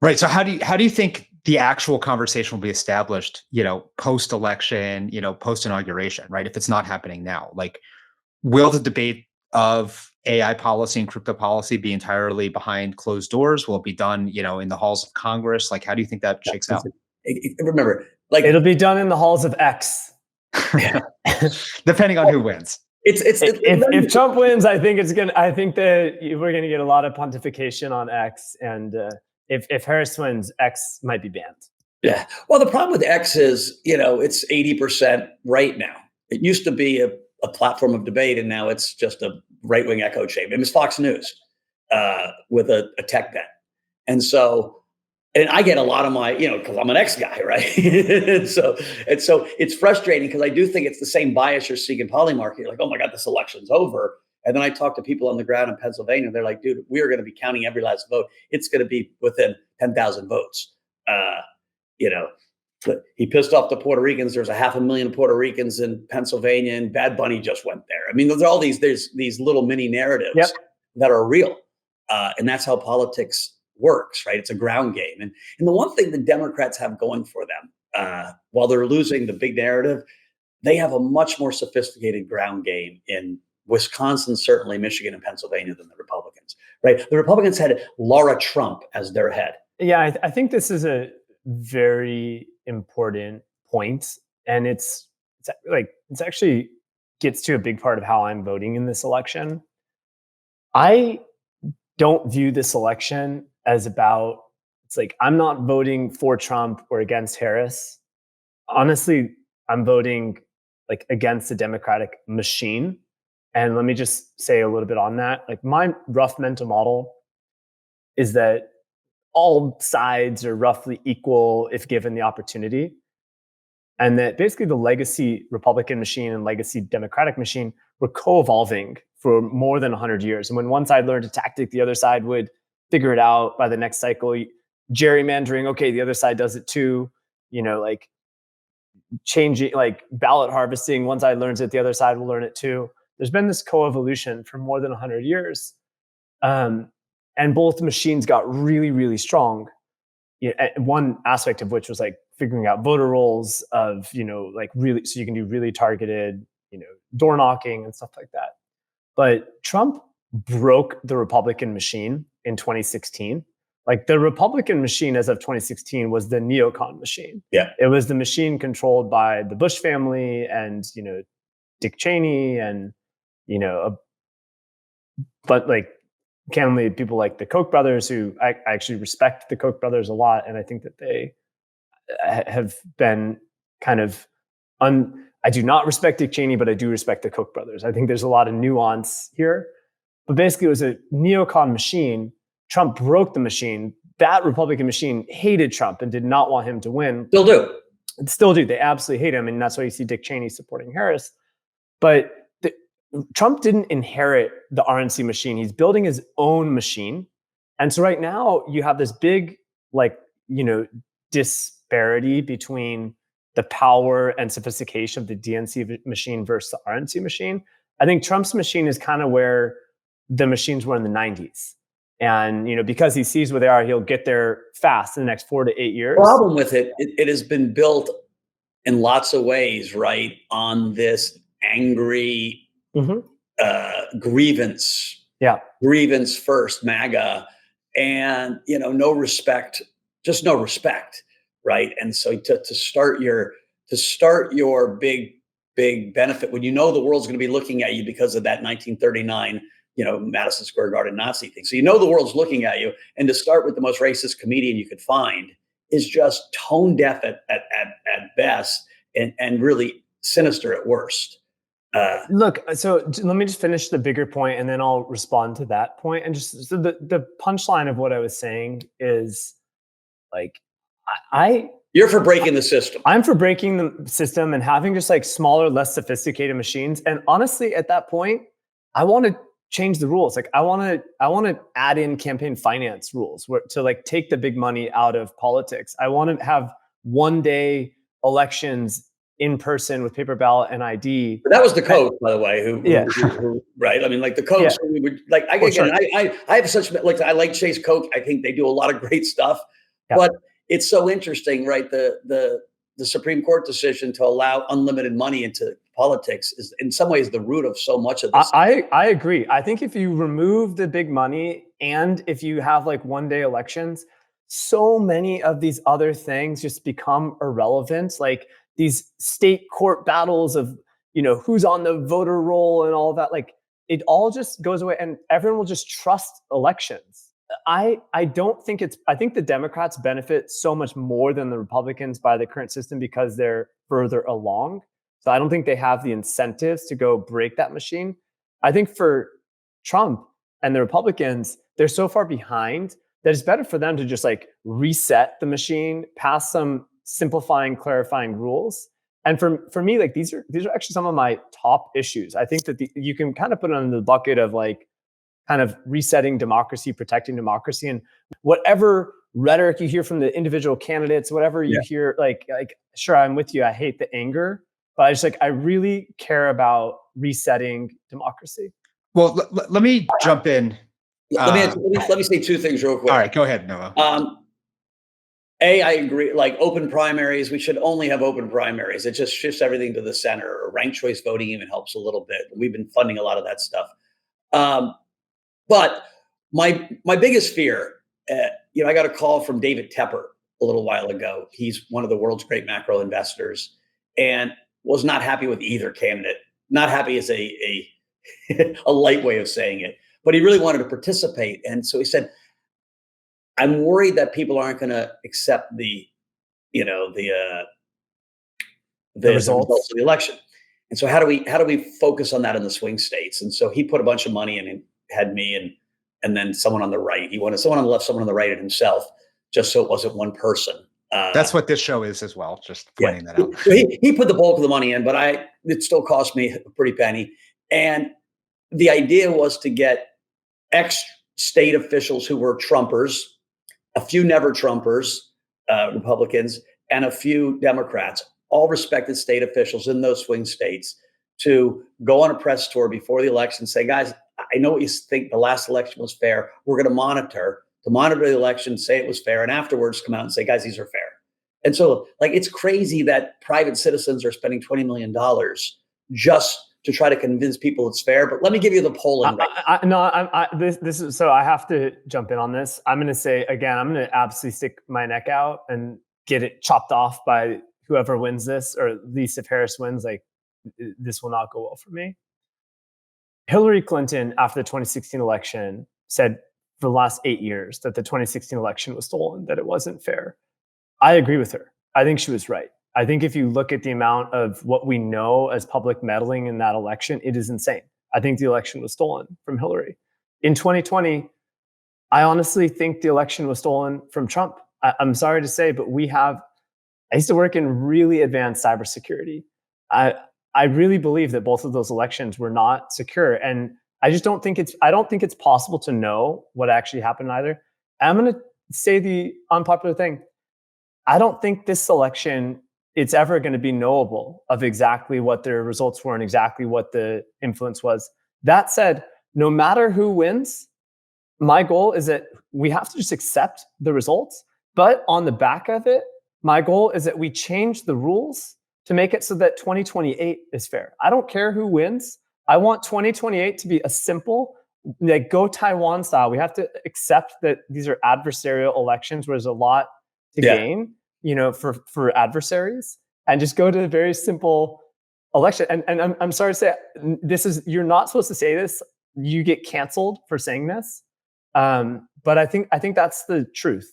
Right. So how do you think the actual conversation will be established, post-election, post-inauguration, right? If it's not happening now, like, will the debate of AI policy and crypto policy be entirely behind closed doors? Will it be done, in the halls of Congress? Like, how do you think that shakes out? Remember, it'll be done in the halls of X. Depending on who wins. If Trump wins, I think that we're gonna get a lot of pontification on X, and if Harris wins, X might be banned. Yeah. Well, the problem with X is, it's 80% right now. It used to be a platform of debate, and now it's just a right-wing echo chamber. It was Fox News with a tech bet. And I get a lot of my, because I'm an X guy, right? and so it's frustrating because I do think it's the same bias you're seeing in Polymarket. You're like, oh my God, this election's over. And then I talk to people on the ground in Pennsylvania. They're like, dude, we are going to be counting every last vote. It's going to be within 10,000 votes. But he pissed off the Puerto Ricans. There's 500,000 Puerto Ricans in Pennsylvania, and Bad Bunny just went there. I mean, there's these little mini narratives that are real. And that's how politics works, right? It's a ground game. And the one thing the Democrats have going for them, while they're losing the big narrative, they have a much more sophisticated ground game in Wisconsin, certainly Michigan and Pennsylvania, than the Republicans, right? The Republicans had Laura Trump as their head. Yeah, I think this is a very important point, and it's actually gets to a big part of how I'm voting in this election. I don't view this election as I'm not voting for Trump or against Harris. Honestly, I'm voting against the Democratic machine. And let me just say a little bit on that. My rough mental model is that all sides are roughly equal if given the opportunity. And that basically the legacy Republican machine and legacy Democratic machine were co-evolving for more than 100 years. And when one side learned a tactic, the other side would figure it out by the next cycle. Gerrymandering, okay, the other side does it too. Changing, ballot harvesting, one side learns it, the other side will learn it too. There's been this co-evolution for more than 100 years. And both machines got really, really strong. One aspect of which was figuring out voter rolls of, really, so you can do really targeted, door knocking and stuff like that. But Trump broke the Republican machine in 2016. The Republican machine as of 2016 was the neocon machine. Yeah. It was the machine controlled by the Bush family and, Dick Cheney and, but candidly, people like the Koch brothers, who I actually respect the Koch brothers a lot. And I think that they have been kind of I do not respect Dick Cheney, but I do respect the Koch brothers. I think there's a lot of nuance here. But basically, it was a neocon machine. Trump broke the machine. That Republican machine hated Trump and did not want him to win. Still do. They absolutely hate him. And that's why you see Dick Cheney supporting Harris. But Trump didn't inherit the RNC machine. He's building his own machine. And so right now you have this big, disparity between the power and sophistication of the DNC machine versus the RNC machine. I think Trump's machine is kind of where the machines were in the 90s. And, because he sees where they are, he'll get there fast in the next 4 to 8 years. The problem with it has been built in lots of ways, right, on this angry grievance. Yeah. Grievance first, MAGA, and, no respect, just no respect. Right. And so to start your big benefit when the world's going to be looking at you because of that 1939, Madison Square Garden Nazi thing. So the world's looking at you, and to start with the most racist comedian you could find is just tone deaf at best and really sinister at worst. Look, so let me just finish the bigger point, and then I'll respond to that point. And just so the punchline of what I was saying is You're for breaking the system. I'm for breaking the system and having just smaller, less sophisticated machines. And honestly, at that point, I want to change the rules. I want to add in campaign finance rules to take the big money out of politics. I want to have one-day elections in person with paper ballot and ID. But that was the coach, by the way, who right? I mean, like the coach, we would like. I have such like I like Chase Koch. I think they do a lot of great stuff, but it's so interesting, right? The Supreme Court decision to allow unlimited money into politics is in some ways the root of so much of this. I agree. I think if you remove the big money and if you have like one-day elections, so many of these other things just become irrelevant. Like these state court battles of, who's on the voter roll and all of that, like it all just goes away and everyone will just trust elections. I think the Democrats benefit so much more than the Republicans by the current system because they're further along. So I don't think they have the incentives to go break that machine. I think for Trump and the Republicans, they're so far behind that it's better for them to just like reset the machine, pass some simplifying, clarifying rules. And for me, like these are actually some of my top issues. I think that you can kind of put it in the bucket of like kind of resetting democracy, protecting democracy, and whatever rhetoric you hear from the individual candidates, whatever you hear, like sure, I'm with you. I hate the anger, but I really care about resetting democracy. Well, let me jump in. Let me say two things real quick. All right, go ahead, Noah. I agree. Like open primaries, we should only have open primaries. It just shifts everything to the center. Or ranked choice voting even helps a little bit. We've been funding a lot of that stuff. But my biggest fear, I got a call from David Tepper a little while ago. He's one of the world's great macro investors, and was not happy with either candidate. Not happy is a light way of saying it, but he really wanted to participate. And so he said, I'm worried that people aren't going to accept the results of the election. And so how do we focus on that in the swing states? And so he put a bunch of money in and had me and then someone on the right. He wanted someone on the left, someone on the right, and himself, just so it wasn't one person. That's what this show is as well. Just pointing that out. So he put the bulk of the money in, but it still cost me a pretty penny. And the idea was to get ex-state officials who were Trumpers, a few never Trumpers, Republicans, and a few Democrats, all respected state officials in those swing states, to go on a press tour before the election and say, guys, I know what you think the last election was fair. We're going to monitor the election, say it was fair, and afterwards come out and say, guys, these are fair. And so it's crazy that private citizens are spending $20 million just to try to convince people it's fair. But let me give you the polling. This is so I have to jump in on this. I'm going to say again, I'm going to absolutely stick my neck out and get it chopped off by whoever wins this, or at least if Harris wins, like this will not go well for me. Hillary Clinton, after the 2016 election, said for the last 8 years that the 2016 election was stolen, that it wasn't fair. I agree with her. I think she was right. I think if you look at the amount of what we know as public meddling in that election, it is insane. I think the election was stolen from Hillary. In 2020, I honestly think the election was stolen from Trump. I'm sorry to say, but I used to work in really advanced cybersecurity. I really believe that both of those elections were not secure. And I don't think it's possible to know what actually happened either. I'm going to say the unpopular thing. I don't think this election, it's ever going to be knowable of exactly what their results were and exactly what the influence was. That said, no matter who wins, my goal is that we have to just accept the results. But on the back of it, my goal is that we change the rules to make it so that 2028 is fair. I don't care who wins. I want 2028 to be a simple, like go Taiwan style. We have to accept that these are adversarial elections where there's a lot to gain, for adversaries, and just go to a very simple election. And I'm sorry to say, you're not supposed to say this. You get canceled for saying this. But I think that's the truth.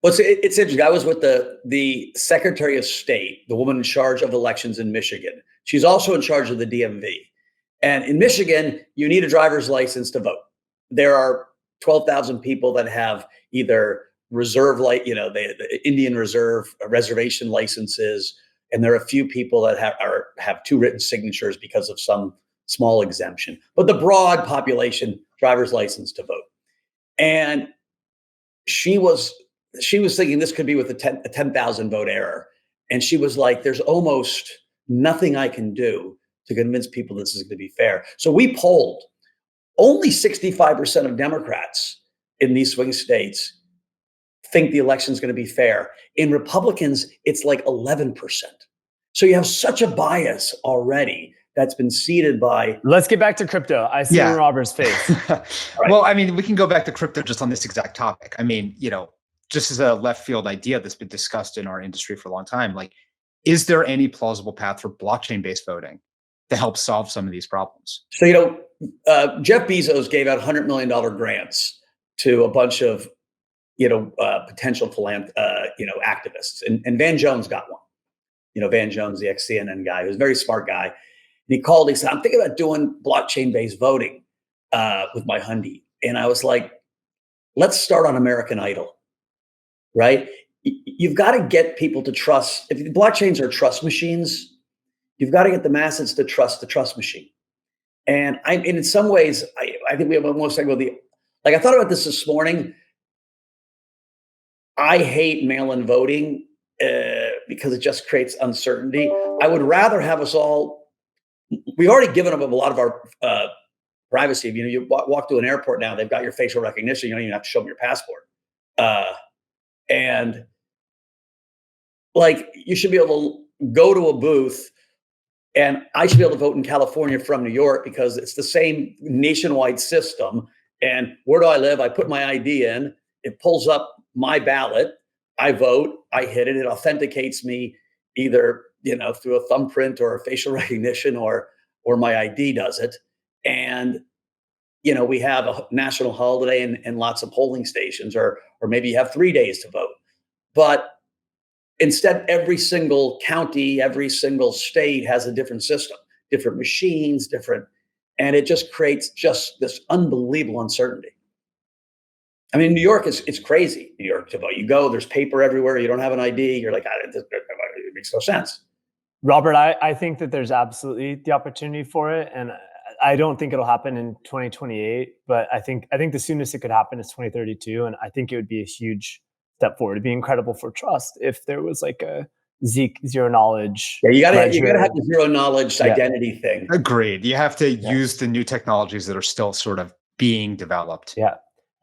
Well, it's interesting. I was with the Secretary of State, the woman in charge of elections in Michigan. She's also in charge of the DMV. And in Michigan, you need a driver's license to vote. There are 12,000 people that have either reserve, the Indian Reserve reservation licenses, and there are a few people that have two written signatures because of some small exemption. But the broad population, driver's license to vote. And she was thinking this could be with a 10,000 vote error. And she was like, there's almost nothing I can do to convince people this is going to be fair. So we polled only 65% of Democrats in these swing states think the election is going to be fair. In Republicans, it's like 11%. So you have such a bias already that's been seeded by. Let's get back to crypto. I see in Robert's face. Right. Well, I mean, we can go back to crypto just on this exact topic. I mean, just as a left field idea that's been discussed in our industry for a long time, like, is there any plausible path for blockchain-based voting to help solve some of these problems? So, Jeff Bezos gave out $100 million grants to a bunch of, potential activists, and Van Jones got one. Van Jones, the ex-CNN guy, who's a very smart guy. And he called, he said, I'm thinking about doing blockchain-based voting with my Hyundai. And I was like, let's start on American Idol, right? You've got to get people to trust. If blockchains are trust machines, you've got to get the masses to trust the trust machine. And in some ways, I think we have almost like I thought about this morning. I hate mail-in voting because it just creates uncertainty. I would rather have us all. We've already given up a lot of our privacy. You walk to an airport now; they've got your facial recognition. You don't even have to show them your passport. And like, you should be able to go to a booth, and I should be able to vote in California from New York because it's the same nationwide system. And where do I live? I put my ID in, it pulls up my ballot, I vote, I hit it, it authenticates me either, through a thumbprint or a facial recognition, or my ID does it. And, we have a national holiday and lots of polling stations, or maybe you have 3 days to vote. But instead, every single county, every single state has a different system, different machines, and it just creates just this unbelievable uncertainty. I mean, New York it's crazy. New York to vote, you go, there's paper everywhere. You don't have an ID. You're like, it makes no sense. Robert, I think that there's absolutely the opportunity for it, and I don't think it'll happen in 2028. But I think the soonest it could happen is 2032, and I think it would be a huge step forward. It'd be incredible for trust if there was like a zero knowledge. Yeah, you gotta have the zero knowledge identity thing. Agreed. You have to use the new technologies that are still sort of being developed. Yeah.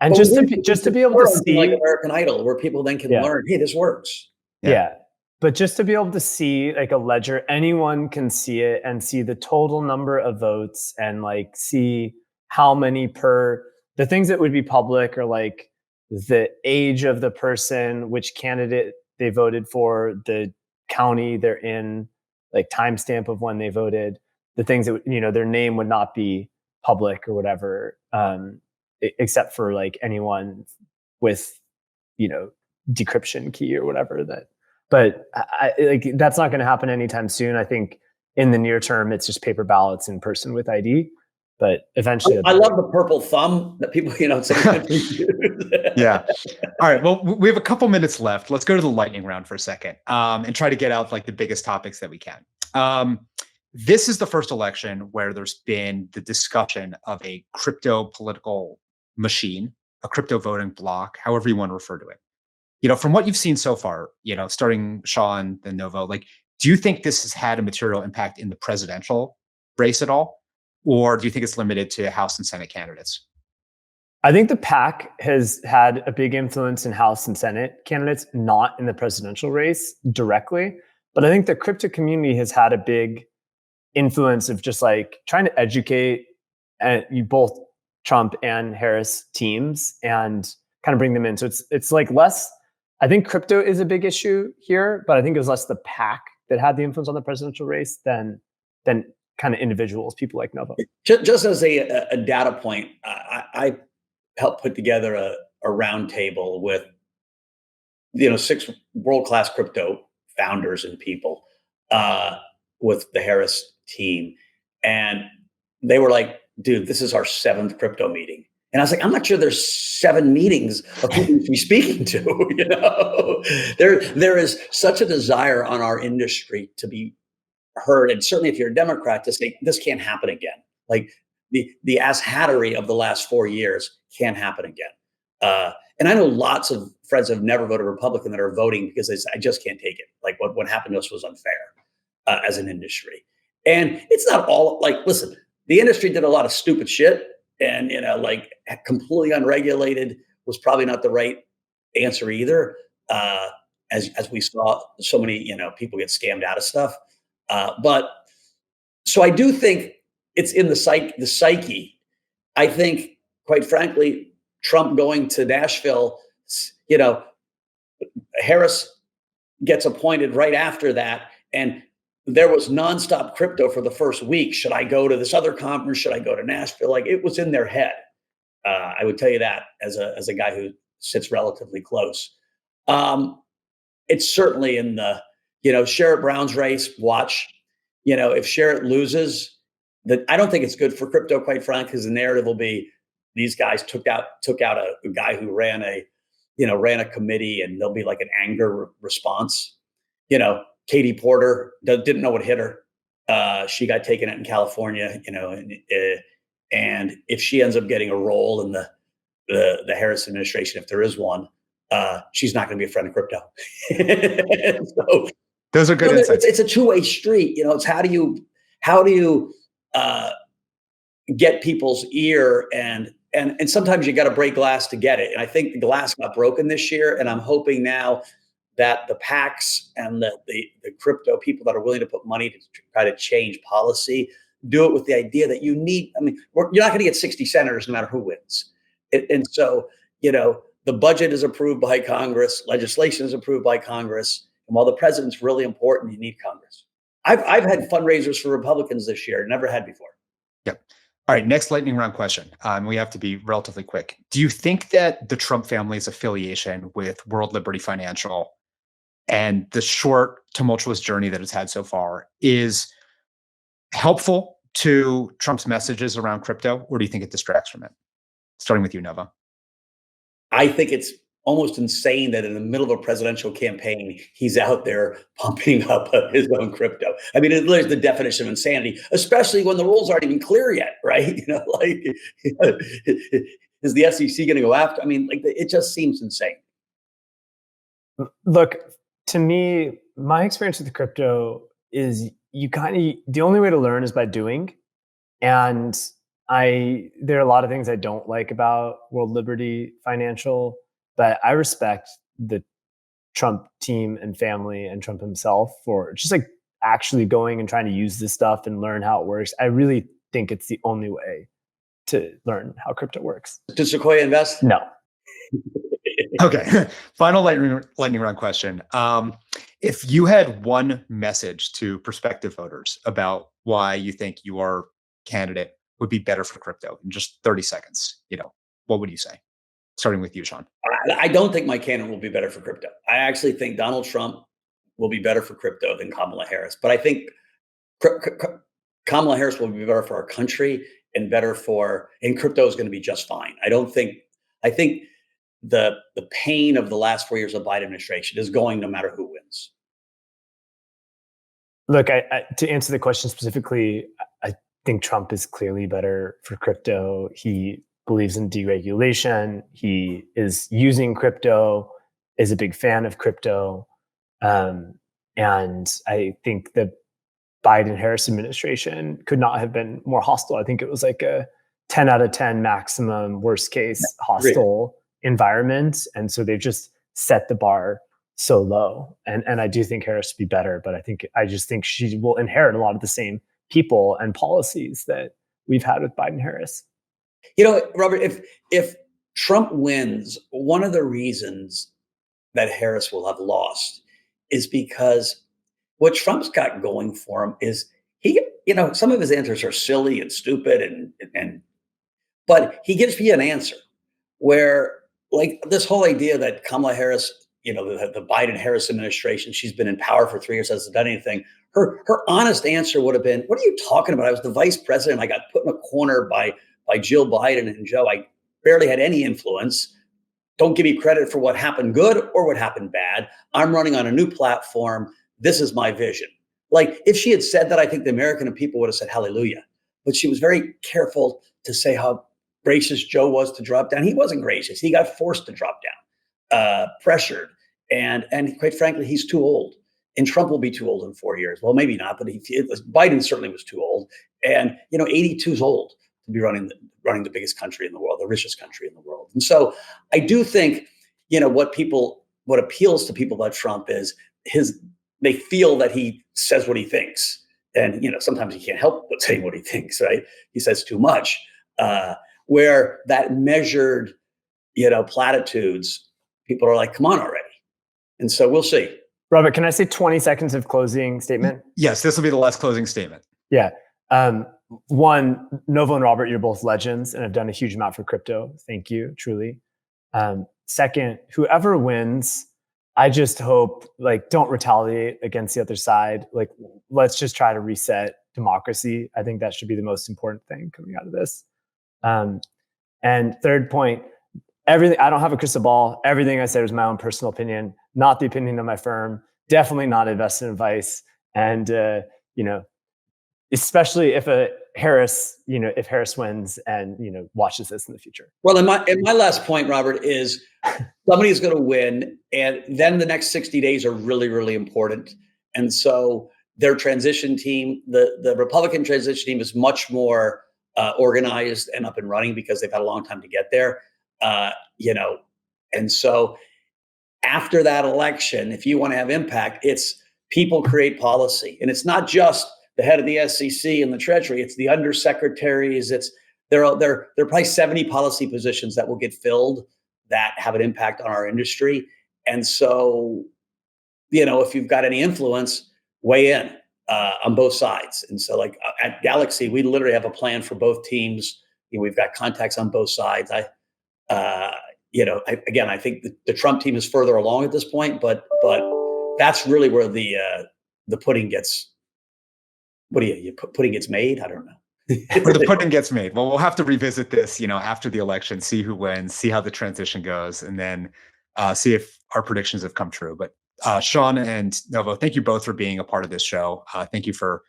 And just to be able to see, like American Idol, where people then can learn, hey, this works. Yeah. But just to be able to see like a ledger, anyone can see it and see the total number of votes and like see how many the things that would be public are like the age of the person, which candidate they voted for, the county they're in, like timestamp of when they voted, the things that, their name would not be public or whatever. Except for like anyone with, decryption key or whatever but that's not going to happen anytime soon. I think in the near term, it's just paper ballots in person with ID, but eventually. I love the purple thumb that people, say. Yeah. All right. Well, we have a couple minutes left. Let's go to the lightning round for a second and try to get out like the biggest topics that we can. This is the first election where there's been the discussion of a crypto political machine, a crypto voting block, however you want to refer to it. From what you've seen so far, starting Shaun, then Novo, like, do you think this has had a material impact in the presidential race at all? Or do you think it's limited to House and Senate candidates? I think the PAC has had a big influence in House and Senate candidates, not in the presidential race directly. But I think the crypto community has had a big influence of just like trying to educate both Trump and Harris teams and kind of bring them in. So it's like less, I think crypto is a big issue here, but I think it was less the PAC that had the influence on the presidential race than kind of individuals, people like Novo. Just as a data point, I helped put together a roundtable with 6 world-class crypto founders and people with the Harris team, and they were like, "Dude, this is our 7th crypto meeting." And I was like, I'm not sure there's 7 meetings of people to be speaking to. There is such a desire on our industry to be heard, and certainly if you're a Democrat, to say this can't happen again. Like the asshattery of the last 4 years can't happen again. And I know lots of friends have never voted Republican that are voting because they say, I just can't take it. Like what happened to us was unfair as an industry. And it's not all like, listen, the industry did a lot of stupid shit, and like completely unregulated was probably not the right answer either. As we saw so many people get scammed out of stuff. But so I do think it's in the psyche. I think, quite frankly, Trump going to Nashville, Harris gets appointed right after that, and there was nonstop crypto for the first week. Should I go to this other conference? Should I go to Nashville? Like, it was in their head. I would tell you that as a guy who sits relatively close. It's certainly in the, Sherrod Brown's race. Watch, if Sherrod loses, I don't think it's good for crypto, quite frankly, because the narrative will be these guys took out a guy who ran a committee, and there'll be like an anger response. Katie Porter didn't know what hit her. She got taken out in California, and if she ends up getting a role in the Harris administration, if there is one, she's not going to be a friend of crypto. So, those are good insights. It's a two-way street. It's how do you get people's ear, and sometimes you got to break glass to get it. And I think the glass got broken this year, and I'm hoping now that the PACs and the crypto people that are willing to put money to try to change policy do it with the idea that you're not going to get 60 senators no matter who wins. And so, the budget is approved by Congress, legislation is approved by Congress. And while the president's really important, you need Congress. I've had fundraisers for Republicans this year, never had before. Yep. All right, next lightning round question. We have to be relatively quick. Do you think that the Trump family's affiliation with World Liberty Financial and the short, tumultuous journey that it's had so far is helpful to Trump's messages around crypto, or do you think it distracts from it? Starting with you, Nova. I think it's almost insane that in the middle of a presidential campaign, he's out there pumping up his own crypto. I mean, it's the definition of insanity, especially when the rules aren't even clear yet, right? Is the SEC going to go after? I mean, it just seems insane. Look, to me, my experience with the crypto is the only way to learn is by doing. And there are a lot of things I don't like about World Liberty Financial, but I respect the Trump team and family and Trump himself for just actually going and trying to use this stuff and learn how it works. I really think it's the only way to learn how crypto works. Does Sequoia invest? No. Okay. Final lightning round question. If you had one message to prospective voters about why you think your candidate would be better for crypto in just 30 seconds, what would you say? Starting with you, Shaun. I don't think my candidate will be better for crypto. I actually think Donald Trump will be better for crypto than Kamala Harris. But I think Kamala Harris will be better for our country and crypto is going to be just fine. I think the pain of the last 4 years of Biden administration is going no matter who wins. Look, to answer the question specifically, I think Trump is clearly better for crypto. He believes in deregulation. He is using crypto, is a big fan of crypto. And I think the Biden-Harris administration could not have been more hostile. I think it was like a 10 out of 10 maximum, worst case, hostile environment. And so they've just set the bar so low. And I do think Harris would be better, but I just think she will inherit a lot of the same people and policies that we've had with Biden-Harris. Robert, if Trump wins, one of the reasons that Harris will have lost is because what Trump's got going for him is some of his answers are silly and stupid but he gives me an answer where this whole idea that Kamala Harris, the Biden-Harris administration, she's been in power for 3 years, hasn't done anything. Her honest answer would have been, what are you talking about? I was the vice president. I got put in a corner by Jill Biden and Joe. I barely had any influence. Don't give me credit for what happened good or what happened bad. I'm running on a new platform. This is my vision. If she had said that, I think the American people would have said hallelujah. But she was very careful to say how gracious Joe was to drop down. He wasn't gracious. He got forced to drop down, pressured. And quite frankly, he's too old. And Trump will be too old in 4 years. Well, maybe not, but Biden certainly was too old. And 82 is old to be running the biggest country in the world, the richest country in the world. And so I do think, what appeals to people about Trump is they feel that he says what he thinks. And, sometimes he can't help but say what he thinks, right? He says too much, where that measured, platitudes, people are like, come on already. And so we'll see. Robert, can I say 20 seconds of closing statement? Yes, this will be the last closing statement. Yeah. One, Novo and Robert, you're both legends and have done a huge amount for crypto. Thank you, truly. Second, whoever wins, I just hope, don't retaliate against the other side. Let's just try to reset democracy. I think that should be the most important thing coming out of this. And third point, everything, I don't have a crystal ball. Everything I said was my own personal opinion, not the opinion of my firm, definitely not investment advice. And, especially if Harris wins and, watches this in the future. Well, and my last point, Robert, is somebody's going to win. And then the next 60 days are really, really important. And so their transition team, the Republican transition team, is much more organized and up and running because they've had a long time to get there. And so after that election, if you want to have impact, it's people create policy. And it's not just the head of the SEC and the Treasury, it's the undersecretaries. There are probably 70 policy positions that will get filled that have an impact on our industry. And so, if you've got any influence, weigh in on both sides. And so at Galaxy, we literally have a plan for both teams. We've got contacts on both sides. I think the Trump team is further along at this point, but that's really where the pudding gets. Pudding gets made? I don't know. Where the pudding gets made. Well, we'll have to revisit this, after the election, see who wins, see how the transition goes, and then see if our predictions have come true. But Shaun and Novo, thank you both for being a part of this show. Thank you for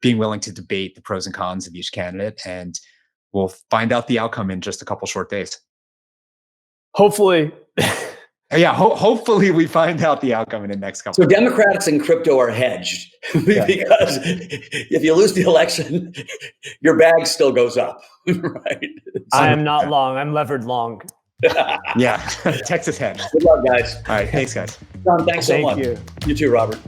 being willing to debate the pros and cons of each candidate, and we'll find out the outcome in just a couple short days. Hopefully. Yeah, hopefully we find out the outcome in the next couple. So Democrats and crypto are hedged because if you lose the election, your bag still goes up, right? I am not long. I'm levered long. Yeah, Texas hedge. Good luck, guys. All right, thanks, guys. Shaun, thanks so much. Thank you. You too, Robert.